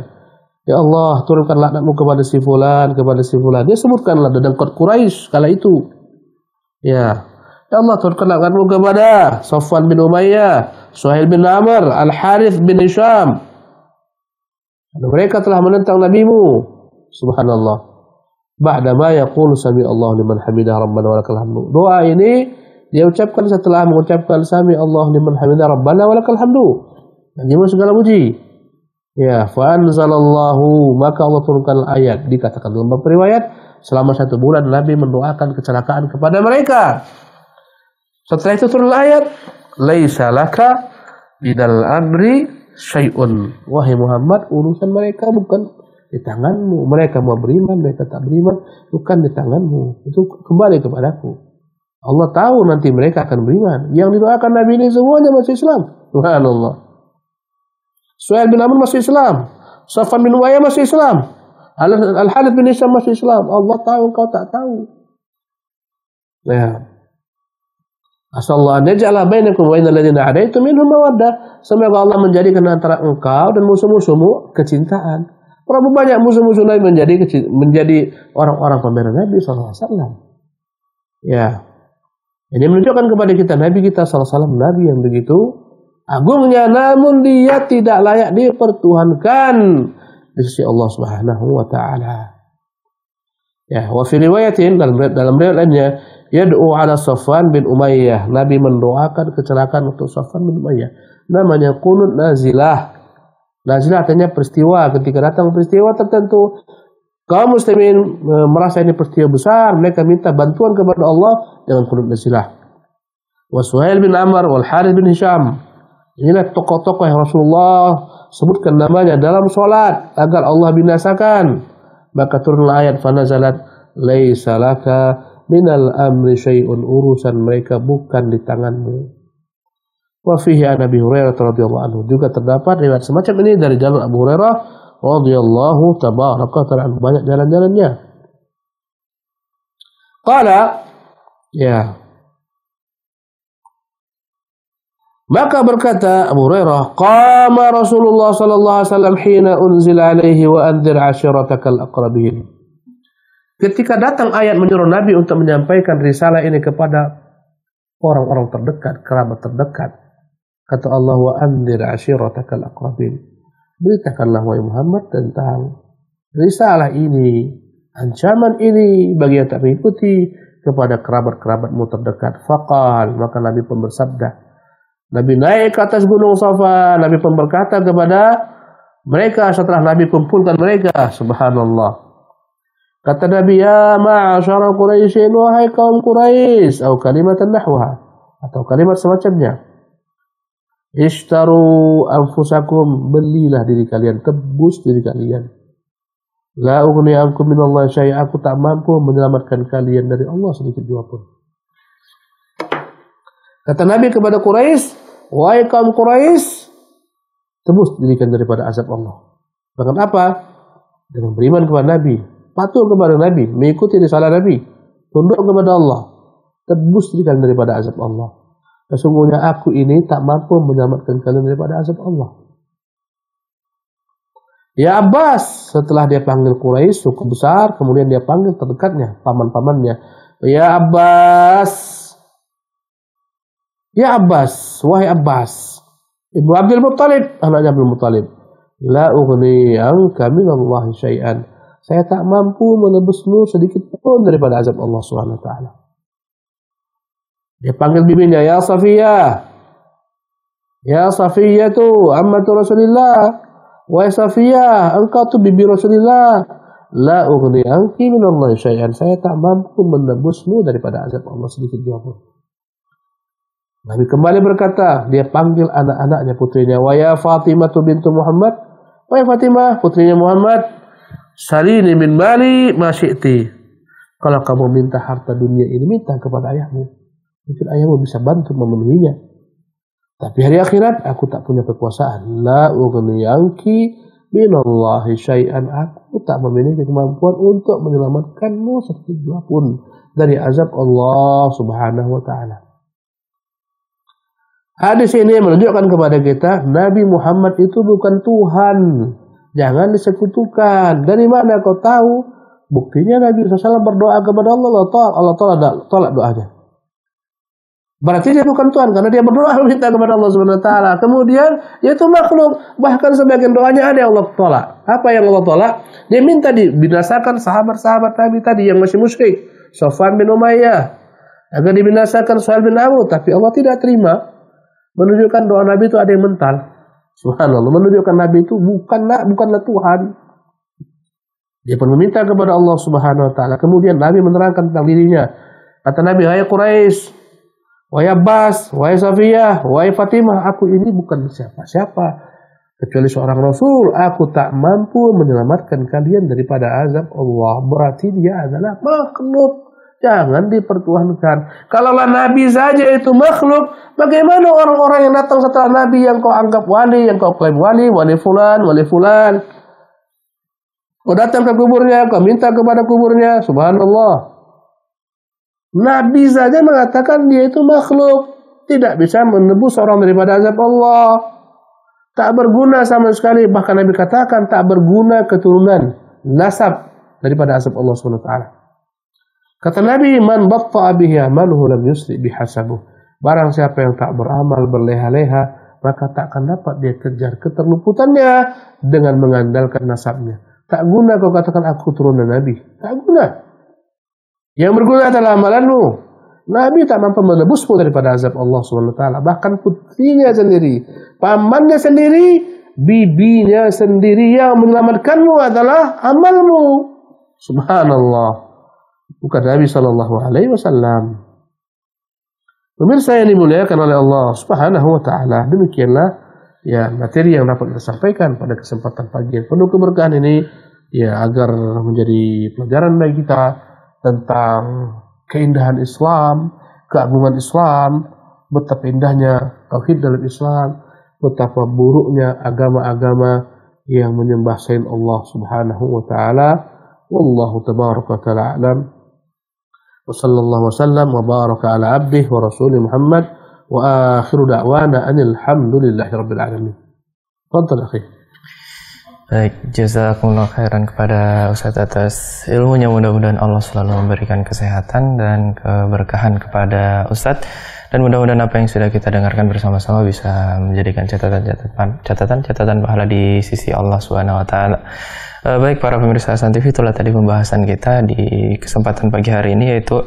Ya Allah, turunkan laknatmu kepada si fulan, kepada si fulan. Dia sebutkanlah dan Quraisy kala itu. Ya. Ya Allah, turunkan laknatmu kepada Safwan bin Umayyah, Suhail bin Amr, Al-Harith bin Hisham. Mereka telah menentang nabimu. Subhanallah. Ba'dama yaqulu sami Allah liman hamidah rabbana walakal hamdu. Doa ini dia ucapkan setelah mengucapkan sami Allah liman hamidah rabbana walakal hamdu. Bagimu segala puji. Ya, fa anzalallahu, maka Allah turunkan ayat, dikatakan dalam beberapa riwayat, selama 1 bulan Nabi mendoakan kecelakaan kepada mereka. Setelah itu turun ayat, laisa laka minal amri syai'un. Wahai Muhammad, urusan mereka bukan di tanganmu. Mereka mau beriman, mereka tak beriman, bukan di tanganmu. Itu kembali kepadaku. Allah tahu nanti mereka akan beriman. Yang didoakan Nabi ini semuanya masih Islam. Subhanallah. Suhail bin Amr masih Islam. Safwan bin Umayyah masih Islam. Al-Harith bin Hisham masih Islam. Allah tahu, engkau tak tahu. Ya. Asallahu an yaj'ala bainakum wa bainal ladzina 'adaitum minhum mawaddah. Semoga Allah menjadikan antara engkau dan musuh-musuhmu kecintaan. Berapa banyak musuh-musuh Nabi menjadi orang-orang pembela Nabi SAW. Ya. Ini menunjukkan kepada kita Nabi kita SAW Nabi yang begitu agungnya, namun dia tidak layak dipertuhankan di sisi Allah Subhanahu wa taala. Ya, wa fi riwayatin, dalam riwayat lainnya, yad'u ala Safwan bin Umayyah. Nabi mendoakan kecelakaan untuk Safwan bin Umayyah. Namanya qunut nazilah. Nazilah artinya peristiwa, ketika datang peristiwa tertentu kaum muslimin merasa ini peristiwa besar, mereka minta bantuan kepada Allah dengan qunut nazilah. Wa Suhail bin Amr wal Harith bin Hisham. Inilah tokoh-tokoh yang Rasulullah sebutkan namanya dalam sholat agar Allah binasakan. Maka turunlah ayat fanazalat laisa laka minal amri syai'un. Urusan mereka bukan di tanganmu. Wa fihi an Abi Hurairah radhiyallahu anhu. Juga terdapat riwayat semacam ini dari jalur Abu Hurairah radhiyallahu tabaraka ta'ala. Banyak jalan-jalannya. Qala, ya, maka berkata Abu Hurairah, qama Rasulullah sallallahu alaihi wasallam hina unzila alaihi wa anzir ashiratakal aqrabin. Ketika datang ayat menyuruh Nabi untuk menyampaikan risalah ini kepada orang-orang terdekat, kerabat terdekat, kata Allah, wa anzir ashiratakal aqrabin. Beritakanlah wahai Muhammad tentang risalah ini, ancaman ini bagi yang tak mengikuti kepada kerabat-kerabatmu terdekat. Faqal, maka Nabi pun bersabda, Nabi naik ke atas gunung Safa. Nabi pun berkata kepada mereka setelah Nabi kumpulkan mereka. Subhanallah. Kata Nabi, ya ma'asyara Quraisyin, wahai kaum Quraisy, atau kalimatan nahwaha, atau kalimat semacamnya. Ishtaru anfusakum, belilah diri kalian, tebus diri kalian. La ughni ankum minallahi syai'a, aku tak mampu menyelamatkan kalian dari Allah sedikit jua pun. Kata Nabi kepada Quraisy, wahai kaum Quraisy, tebus dirikan daripada azab Allah. Dengan apa? Dengan beriman kepada Nabi, patuh kepada Nabi, mengikuti risalah Nabi, tunduk kepada Allah, tebus dirikan daripada azab Allah. Sesungguhnya aku ini tak mampu menyelamatkan kalian daripada azab Allah. Ya Abbas, setelah dia panggil Quraisy suku besar, kemudian dia panggil terdekatnya, paman-pamannya. Ya Abbas, ya Abbas, wahai Abbas, Ibnu Abdul Muttalib, anaknya Abdul Muttalib. La ughni anka minallahi syai'an. Saya tak mampu menebusmu sedikit pun daripada azab Allah Subhanahu wa taala. Dia panggil bibinya, ya Safiyah. Ya Safiyah tu ammatu Rasulillah. Wahai Safiyah, engkau tu bibi Rasulullah. La ughni anki minallahi syai'an. Saya tak mampu menebusmu daripada azab Allah sedikit juga pun. Nabi kembali berkata, dia panggil anak-anaknya, putrinya, wa ya Fatimah bintu Muhammad, wahai Fatimah, putrinya Muhammad, salini min mali ma syi'ti. Kalau kamu minta harta dunia ini, minta kepada ayahmu. Mungkin ayahmu bisa bantu memenuhinya. Tapi hari akhirat, aku tak punya kekuasaan. La ughni anki minallahi syai'an. Aku tak memiliki kemampuan untuk menyelamatkanmu sedikit pun dari azab Allah Subhanahu wa taala. Hadis ini menunjukkan kepada kita Nabi Muhammad itu bukan Tuhan. Jangan disekutukan. Dari mana kau tahu? Buktinya Nabi SAW berdoa kepada Allah, Allah tolak doanya. Berarti dia bukan Tuhan karena dia berdoa minta kepada Allah Subhanahu wa taala. Kemudian yaitu makhluk, bahkan sebagian doanya ada yang Allah tolak. Apa yang Allah tolak? Dia minta dibinasakan sahabat-sahabat Nabi tadi yang masih musyrik, Safwan bin Umayyah, agar dibinasakan Suhail bin Amr, tapi Allah tidak terima. Menunjukkan doa Nabi itu ada yang mental. Subhanallah, menunjukkan Nabi itu bukanlah Tuhan. Dia pun meminta kepada Allah Subhanahu wa taala. Kemudian Nabi menerangkan tentang dirinya. Kata Nabi, "Hai Quraisy, wahai Abbas, wahai Safiyah, wahai Fatimah, aku ini bukan siapa-siapa kecuali seorang Rasul. Aku tak mampu menyelamatkan kalian daripada azab Allah." Berarti dia adalah makhluk. Jangan dipertuhankan. Kalaulah Nabi saja itu makhluk, bagaimana orang-orang yang datang setelah Nabi yang kau anggap wali, yang kau klaim wali, wali fulan, wali fulan. Kau datang ke kuburnya, kau minta kepada kuburnya, subhanallah. Nabi saja mengatakan dia itu makhluk, tidak bisa menebus orang daripada azab Allah. Tak berguna sama sekali, bahkan Nabi katakan tak berguna keturunan, nasab daripada azab Allah SWT. Kata Nabi, "Man batta'a bihi amaluhu lam yusri bihasabuh." Barang siapa yang tak beramal berleha-leha, maka tak akan dapat dia kejar keterluputannya dengan mengandalkan nasabnya. Tak guna kau katakan aku turunan Nabi. Tak guna. Yang berguna adalah amalanmu. Nabi tak mampu menebusmu daripada azab Allah SWT. Bahkan putrinya sendiri, pamannya sendiri, bibinya sendiri yang menyelamatkanmu adalah amalmu. Subhanallah. Bukan Nabi SAW. Pemirsa yang dimuliakan oleh Allah Subhanahu wa taala, demikianlah ya materi yang dapat kita sampaikan pada kesempatan pagi yang penuh keberkahan ini, ya agar menjadi pelajaran bagi kita tentang keindahan Islam, keagungan Islam, betapa indahnya tauhid dalam Islam, betapa buruknya agama-agama yang menyembah selain Allah Subhanahu wa taala. Wallahu tabaraka wa taala a'lam. Wa sallallahu wasallam wa baraka ala abdihi wa rasulih Muhammad wa akhiru da'wana anil hamdulillahi rabbil alamin. Fadhal akhi. Baik, jazakumullah khairan kepada Ustaz atas ilmunya. Mudah-mudahan Allah selalu memberikan kesehatan dan keberkahan kepada Ustaz, dan mudah-mudahan apa yang sudah kita dengarkan bersama-sama bisa menjadikan catatan pahala di sisi Allah Subhanahu wa taala. Baik para pemirsa Hasan TV, itulah tadi pembahasan kita di kesempatan pagi hari ini, yaitu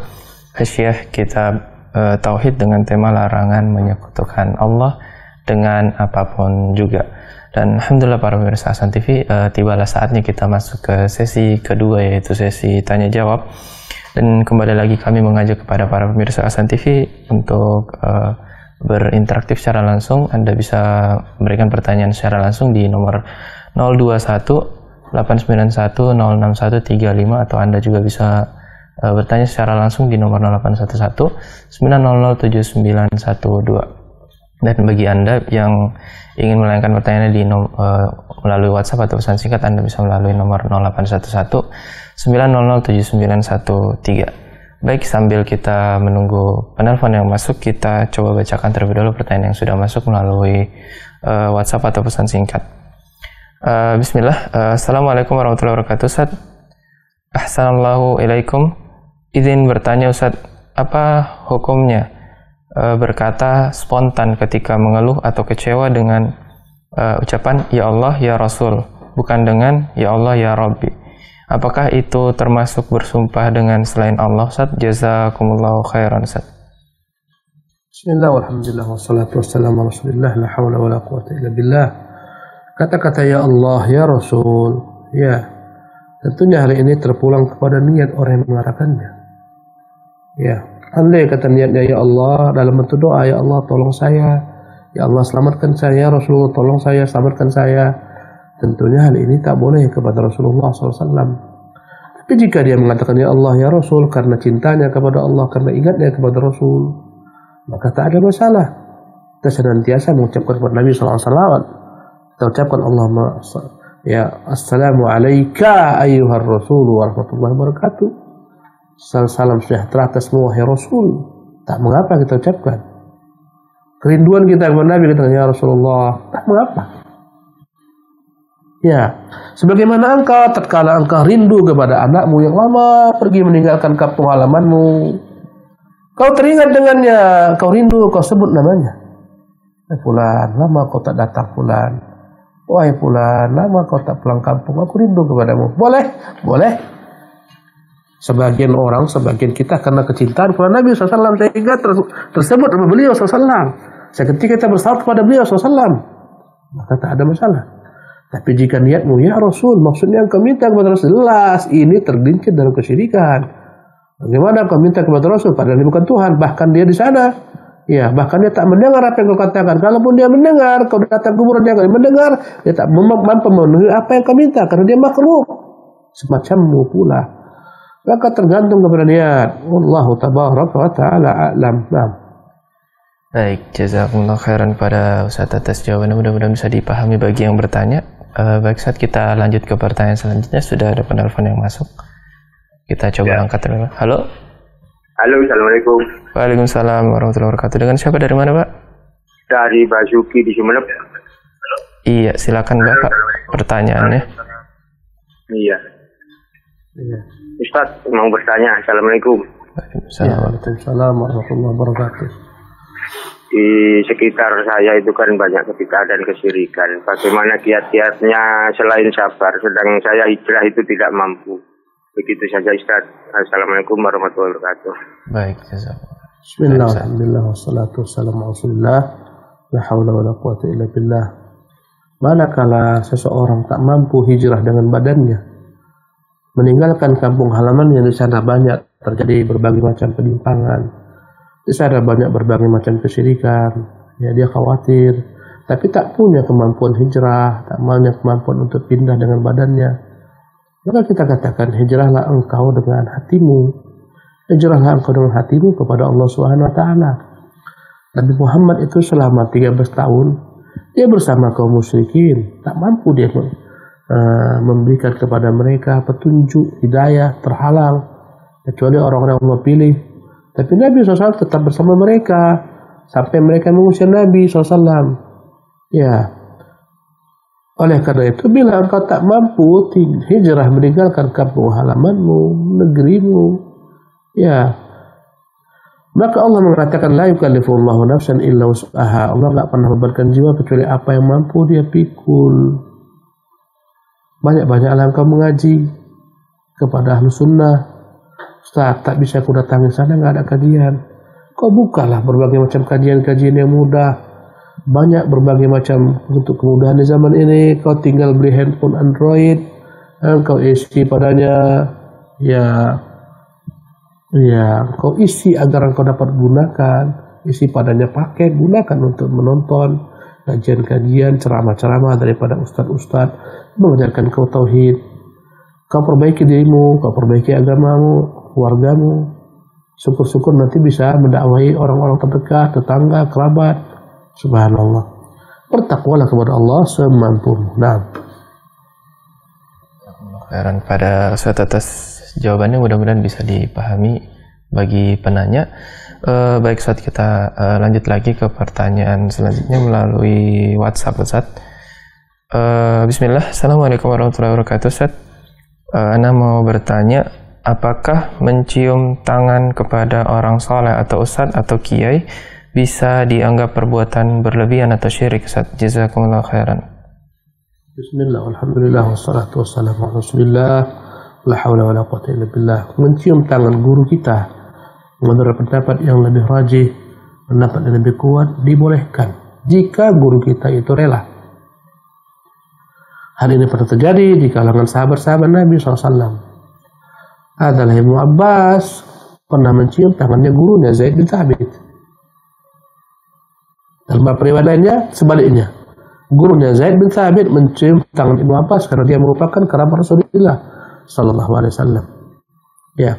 Hasyiah Kitab Tauhid dengan tema larangan menyekutukan Allah dengan apapun juga. Dan alhamdulillah para pemirsa Hasan TV, tibalah saatnya kita masuk ke sesi kedua, yaitu sesi tanya jawab. Dan kembali lagi kami mengajak kepada para pemirsa Hasan TV untuk berinteraktif secara langsung. Anda bisa memberikan pertanyaan secara langsung di nomor 021-891-06135, atau Anda juga bisa bertanya secara langsung di nomor 0811-9007912. Dan bagi Anda yang ingin melayangkan pertanyaannya melalui WhatsApp atau pesan singkat, Anda bisa melalui nomor 0811-9007913. Baik, sambil kita menunggu penelpon yang masuk, kita coba bacakan terlebih dahulu pertanyaan yang sudah masuk melalui WhatsApp atau pesan singkat. Bismillah. Assalamualaikum warahmatullahi wabarakatuh, Ustaz. Ahsanallahu ilaikum. Izin bertanya, Ustaz, apa hukumnya berkata spontan ketika mengeluh atau kecewa dengan ucapan ya Allah ya Rasul, bukan dengan ya Allah ya Rabbi? Apakah itu termasuk bersumpah dengan selain Allah, Ustaz? Jazakumullahu khairan, Ustaz. Bismillah, walhamdulillah, wassalatu wassalamu ala rasulillah, la hawla wa la quwwata illa billah. Kata-kata ya Allah ya Rasul, ya tentunya hal ini terpulang kepada niat orang yang mengatakannya. Ya, andai kata niatnya ya Allah dalam bentuk doa, ya Allah tolong saya, ya Allah selamatkan saya, ya Rasulullah tolong saya, selamatkan saya, tentunya hal ini tak boleh kepada Rasulullah SAW. Tapi jika dia mengatakan ya Allah ya Rasul karena cintanya kepada Allah, karena ingatnya kepada Rasul, maka tak ada masalah. Kita senantiasa mengucapkan kepada Nabi SAW. Kita ucapkan Allahumma ya assalamu alayka ayyuhar Rasul wa rahmatullahi wabarakatuh. Salam sejahtera atasmu wahai Rasul. Tak mengapa kita ucapkan. Kerinduan kita kepada Nabi, kita ya Rasulullah, tak mengapa. Ya, sebagaimana engkau tatkala engkau rindu kepada anakmu yang lama pergi meninggalkan kampung halamanmu, kau teringat dengannya, kau rindu, kau sebut namanya. Fulan, lama kau tak datang Fulan. Wahai Fulan, lama kau tak pulang kampung, aku rindu kepadamu. Boleh, boleh. Sebagian orang, sebagian kita karena kecintaan kepada Nabi SAW sehingga tersebut nama beliau SAW. Seketika kita bersalawat kepada beliau SAW, maka tak ada masalah. Tapi jika niatmu, ya Rasul, maksudnya engkau minta kepada Rasul, jelas ini tergelincir dalam kesyirikan. Bagaimana engkau minta kepada Rasul padahal dia bukan Tuhan, bahkan dia di sana. Ya, bahkan dia tak mendengar apa yang kau katakan. Kalaupun dia mendengar, kau datang kuburan dia mendengar, dia tak mampu memenuhi apa yang kau minta karena dia makhluk. Semacammu pula. Maka tergantung kepada niat. Wallahu tabaraka wa ta'ala a'lam. Nah. Baik, jazakumullah khairan pada Ustaz atas jawabannya, mudah-mudahan bisa dipahami bagi yang bertanya. Baik, saat kita lanjut ke pertanyaan selanjutnya, sudah ada penelpon yang masuk. Kita coba angkat dulu. Halo? Halo, Assalamualaikum. Waalaikumsalam warahmatullahi wabarakatuh. Dengan siapa, dari mana, Pak? Dari Basuki di Sumeneb. Iya, silakan Bapak pertanyaannya. Iya. Ustaz, mau bertanya. Assalamualaikum. Waalaikumsalam warahmatullahi wabarakatuh. Di sekitar saya itu kan banyak kebidahan dan kesyirikan. Bagaimana kiat-kiatnya selain sabar, sedang saya hijrah itu tidak mampu. Begitu saja Ustaz. Assalamualaikum warahmatullahi wabarakatuh. Baik, jazakallah. Bismillah, alhamdulillah, wassalatu wassalamu ala rasulillah, la hawla wa la quwata illa billah. Manakala seseorang tak mampu hijrah dengan badannya, meninggalkan kampung halaman yang di sana banyak terjadi berbagai macam penyimpangan, di sana banyak berbagai macam kesyirikan, ya dia khawatir, tapi tak punya kemampuan hijrah, tak punya kemampuan untuk pindah dengan badannya. Maka kita katakan, hijrahlah engkau dengan hatimu, hijrahlah engkau dengan hatimu kepada Allah Subhanahu Wa Taala. Nabi Muhammad itu selama 13 tahun dia bersama kaum musyrikin, tak mampu dia memberikan kepada mereka petunjuk, hidayah, terhalang kecuali orang-orang yang Allah pilih. Tapi Nabi SAW tetap bersama mereka sampai mereka mengusir Nabi SAW. Ya, oleh karena itu bila engkau tak mampu hijrah meninggalkan kampung halamanmu, negerimu, ya, maka Allah mengatakan la yukallifullahu nafsan illa wus'aha. Allah enggak pernah membebankan jiwa kecuali apa yang mampu dia pikul. Banyak-banyaklah engkau mengaji kepada ahlu sunnah. Ustaz, tak bisa aku datangi sana, enggak ada kajian. Kau bukalah berbagai macam kajian-kajian yang mudah. Banyak berbagai macam untuk kemudahan di zaman ini. Kau tinggal beli handphone Android, kau isi padanya kau isi agar engkau dapat gunakan, isi padanya paket, gunakan untuk menonton kajian-kajian, ceramah-ceramah daripada ustaz-ustaz mengajarkan kau tauhid. Kau perbaiki dirimu, kau perbaiki agamamu, keluargamu. Syukur-syukur nanti bisa mendakwahi orang-orang terdekat, tetangga, kerabat. Subhanallah. Bertakwalah kepada Allah semampumu. Nah. Khairan pada Ustaz atas jawabannya, mudah-mudahan bisa dipahami bagi penanya. Baik, Ustaz, kita lanjut lagi ke pertanyaan selanjutnya melalui WhatsApp, Ustaz. Bismillah. Assalamualaikum warahmatullahi wabarakatuh, Ustaz. Ana mau bertanya, apakah mencium tangan kepada orang soleh atau ustaz atau kiai bisa dianggap perbuatan berlebihan atau syirik, Ustaz? Jazakumullah khairan. Bismillah, alhamdulillah, wassalatu wassalamu ala rasulillah, la hawla wa la quwata illa billah. Mencium tangan guru kita menurut pendapat yang lebih rajih, pendapat yang lebih kuat, dibolehkan jika guru kita itu rela. Hal ini pernah terjadi di kalangan sahabat-sahabat Nabi SAW. Adalah Ibnu Abbas pernah mencium tangannya gurunya Zaid bin Thabit. Dalam periwayat lainnya sebaliknya, gurunya Zaid bin Thabit mencium tangan Ibnu Abbas karena dia merupakan kerabat Rasulullah sallallahu alaihi wasallam. Ya.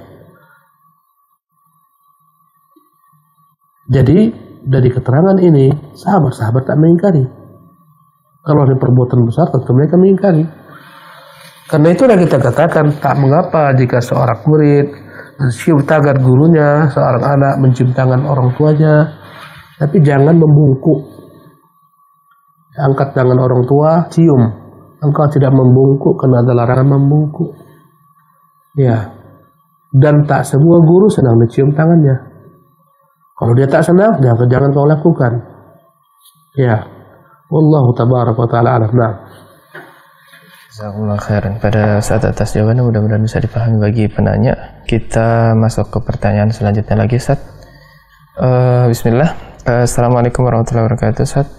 Jadi dari keterangan ini sahabat-sahabat tak mengingkari. Kalau ada perbuatan besar tentu mereka mengingkari. Karena itu kita katakan tak mengapa jika seorang murid mencium tangan gurunya, seorang anak mencium tangan orang tuanya, tapi jangan membungkuk. Angkat tangan orang tua, cium. Engkau tidak membungkuk karena ada larangan membungkuk. Ya. Dan tak semua guru senang mencium tangannya. Kalau dia tak senang, jangan kau lakukan. Ya. Wallahu tabaraka wa ta'ala alam. Nah. Jazakumullah khairan pada saat atas jawabannya, mudah-mudahan bisa dipahami bagi penanya. Kita masuk ke pertanyaan selanjutnya lagi, Ustaz. Bismillah. Assalamualaikum warahmatullahi wabarakatuh, Ustaz.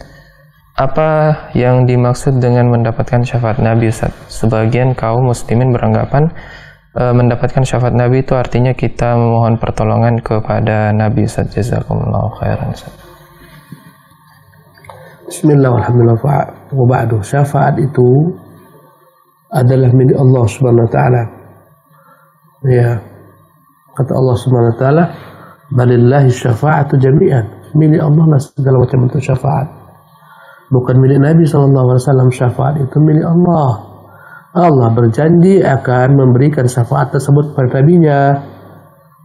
Apa yang dimaksud dengan mendapatkan syafaat Nabi, Ustaz? Sebagian kaum muslimin beranggapan mendapatkan syafaat Nabi itu artinya kita memohon pertolongan kepada Nabi, Ustaz. Jazakumullahu khairan, Ustaz. Bismillah, alhamdulillah, wa ba'du. Syafaat itu adalah milik Allah Subhanahu wa taala. Ya. Kata Allah Subhanahu wa taala, "Balillahi syafa'atu jami'an." Milik Allah lah segala macam bentuk syafaat. Bukan milik Nabi SAW. Syafaat itu milik Allah. Allah berjanji akan memberikan syafaat tersebut kepada Nabi-Nya.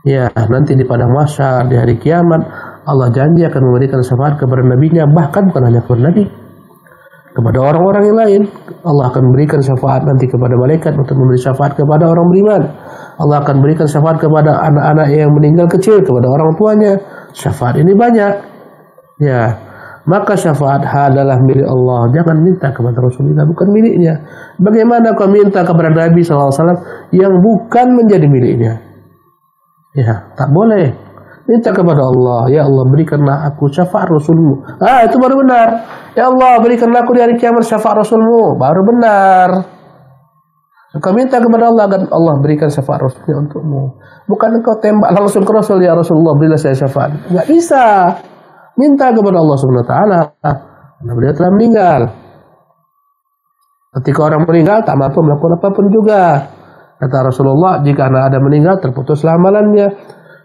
Ya, nanti di padang mahsyar, di hari kiamat, Allah janji akan memberikan syafaat kepada Nabi-Nya, bahkan bukan hanya kepada Nabi, kepada orang-orang yang lain. Allah akan memberikan syafaat nanti kepada malaikat untuk memberi syafaat kepada orang beriman. Allah akan berikan syafaat kepada anak-anak yang meninggal kecil, kepada orang tuanya. Syafaat ini banyak. Ya, maka syafaat adalah milik Allah. Jangan minta kepada Rasulullah, bukan miliknya. Bagaimana kau minta kepada Nabi SAW yang bukan menjadi miliknya? Ya, tak boleh. Minta kepada Allah, ya Allah berikanlah aku syafaat Rasulmu. Itu baru benar. Ya Allah berikanlah aku di hari kiamat syafaat Rasulmu. Baru benar. Kau minta kepada Allah agar Allah berikan syafaat Rasulnya untukmu. Bukan engkau tembak langsung ke Rasul, ya Rasulullah berilah saya syafaat. Enggak bisa. Minta kepada Allah Subhanahu wa taala. Karena beliau telah meninggal. Ketika orang meninggal tak mampu melakukan apapun juga. Kata Rasulullah, jika anak ada meninggal terputuslah amalannya.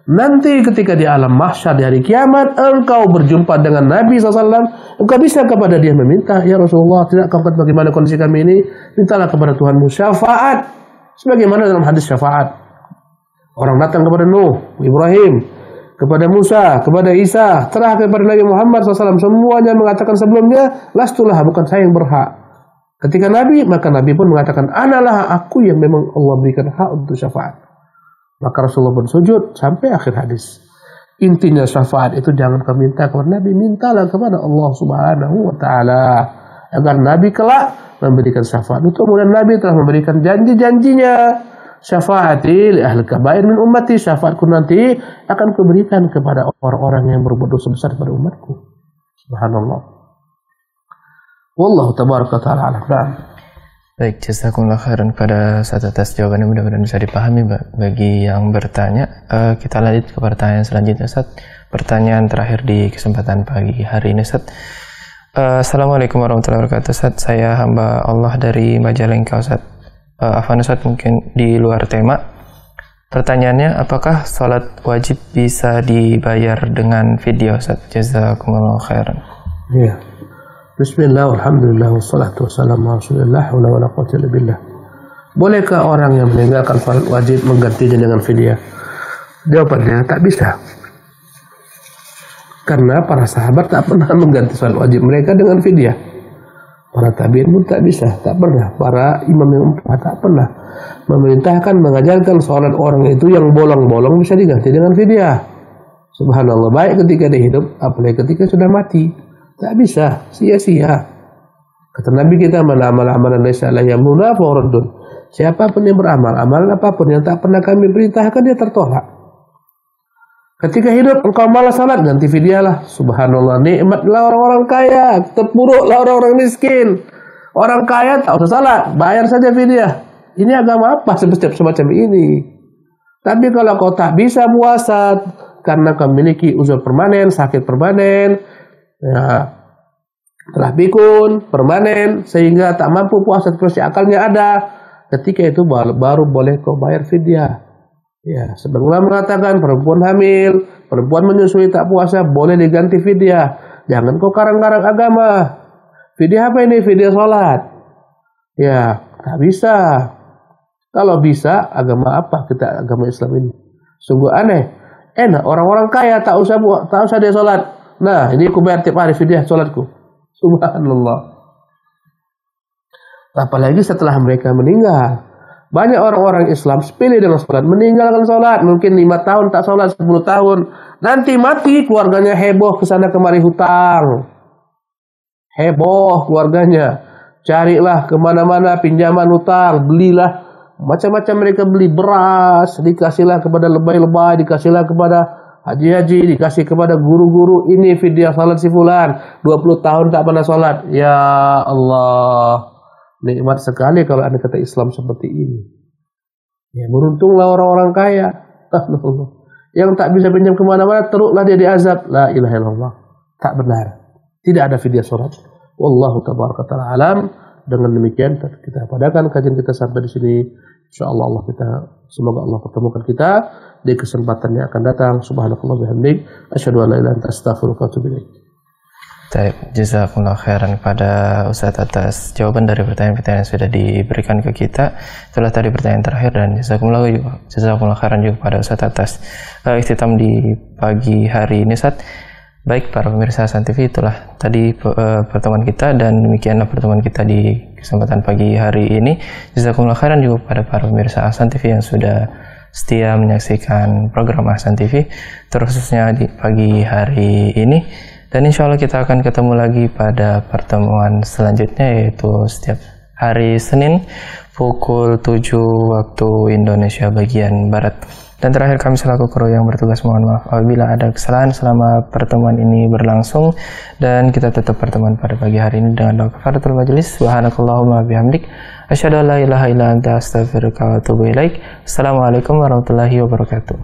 Nanti ketika di alam mahsyar di hari kiamat engkau berjumpa dengan Nabi SAW, engkau bisa kepada dia meminta, ya Rasulullah, tidak kau katakan bagaimana kondisi kami ini, mintalah kepada Tuhanmu syafaat. Sebagaimana dalam hadis syafaat. Orang datang kepada Nuh, Ibrahim, kepada Musa, kepada Isa, terakhir kepada Nabi Muhammad SAW, semuanya mengatakan sebelumnya, lastulah, bukan saya yang berhak. Ketika Nabi, maka Nabi pun mengatakan, analah, aku yang memang Allah berikan hak untuk syafaat. Maka Rasulullah pun sujud sampai akhir hadis. Intinya syafaat itu jangan kau minta kepada Nabi, mintalah kepada Allah Subhanahu wa taala agar Nabi kelak memberikan syafaat. Itu kemudian Nabi telah memberikan janji-janjinya. Syafaati li ahli kabair min ummati, syafaatku nanti akan kuberikan kepada orang-orang yang berbuat dosa besar pada umatku. Subhanallah. Wallahu tabaraka ta'ala alam. Baik, jazakumullah khairan pada saat atas jawabannya, mudah-mudahan bisa dipahami bagi yang bertanya. Kita lanjut ke pertanyaan selanjutnya, Ustaz. Pertanyaan terakhir di kesempatan pagi hari ini, Ustaz. Assalamualaikum warahmatullahi wabarakatuh, Ustaz. Saya hamba Allah dari Majalengka, Ustaz. Afwan Ustaz, mungkin di luar tema. Pertanyaannya, apakah sholat wajib bisa dibayar dengan video, Ustaz? Jazakumullah khairan. Iya. Bismillah, alhamdulillah, wassalatu wassalamu ala rasulillah, wa la quwwata illa billah. Bolehkah orang yang meninggalkan salat wajib menggantinya dengan fidyah? Jawabannya tak bisa. Karena para sahabat tak pernah mengganti salat wajib mereka dengan fidyah. Para tabi'in pun tak bisa, tak pernah. Para imam yang empat tak pernah memerintahkan, mengajarkan salat orang itu yang bolong-bolong bisa diganti dengan fidyah. Subhanallah, baik ketika dia hidup, apalagi ketika sudah mati. Tak bisa, sia-sia. Kata Nabi kita, man amala amalan laisa alaihi amruna fa raddun. Siapapun yang beramal amalan apapun yang tak pernah kami perintahkan, dia tertolak. Ketika hidup engkau malas salat, ganti fidyahlah. Subhanallah, nikmatlah orang-orang kaya, terpuruklah orang-orang miskin. Orang kaya tak usah salat, bayar saja fidyah. Ini agama apa setiap semacam ini? Tapi kalau kau tak bisa puasa karena kau memiliki uzur permanen, sakit permanen, ya, telah pikun, permanen, sehingga tak mampu puasa seperti akalnya ada, ketika itu baru boleh kau bayar fidyah. Ya, sebagaimana mengatakan perempuan hamil, perempuan menyusui tak puasa boleh diganti fidyah. Jangan kau karang-karang agama. Fidyah apa ini? Fidyah salat. Ya, tak bisa. Kalau bisa, agama apa kita agama Islam ini? Sungguh aneh. Enak orang-orang kaya tak usah dia salat. Nah, ini aku bayar tiap hari fidyah sholatku. Subhanallah. Apalagi setelah mereka meninggal. Banyak orang-orang Islam sepilih dengan sholat, meninggalkan sholat. Mungkin 5 tahun tak sholat, 10 tahun. Nanti mati, keluarganya heboh kesana kemari hutang. Heboh keluarganya. Carilah kemana-mana pinjaman hutang, belilah. Macam-macam mereka beli beras, dikasihlah kepada lebay-lebay, dikasihlah kepada haji-haji dikasih kepada guru-guru, ini video salat si fulan 20 tahun tak pernah salat. Ya Allah, nikmat sekali kalau ada kata Islam seperti ini. Ya beruntunglah orang-orang kaya. Yang tak bisa pinjam kemana-mana, teruklah dia diazab. La ilaha illallah. Tak benar. Tidak ada video salat. Wallahu tabaraka ta'ala alam. Dengan demikian kita padakan kajian kita sampai di sini. Insyaallah semoga Allah pertemukan kita di kesempatan yang akan datang. Subhanakallah bihamdik, asyhadu an la ilaha illa anta astaghfiruka wa atubu ilaik. Baik, jazakumullah khairan kepada Ustaz atas jawaban dari pertanyaan-pertanyaan yang sudah diberikan ke kita. Itulah tadi pertanyaan terakhir, dan jazakumullah khairan juga kepada Ustaz atas ikhtitam di pagi hari ini, Ustaz. Baik para pemirsa Hasan TV, itulah tadi pertemuan kita, dan demikianlah pertemuan kita di kesempatan pagi hari ini. Jazakumullah khairan juga kepada para pemirsa Hasan TV yang sudah setia menyaksikan program Hasan TV, terkhususnya di pagi hari ini. Dan insya Allah kita akan ketemu lagi pada pertemuan selanjutnya, yaitu setiap hari Senin pukul 7 waktu Indonesia bagian Barat. Dan terakhir, kami selaku kru yang bertugas mohon maaf apabila ada kesalahan selama pertemuan ini berlangsung, dan kita tutup pertemuan pada pagi hari ini dengan doa kafaratul majelis. Subhanakallahumma bihamdik, asyhadu an la ilaha illa anta astaghfiruka wa atubu ilaik. Assalamualaikum warahmatullahi wabarakatuh.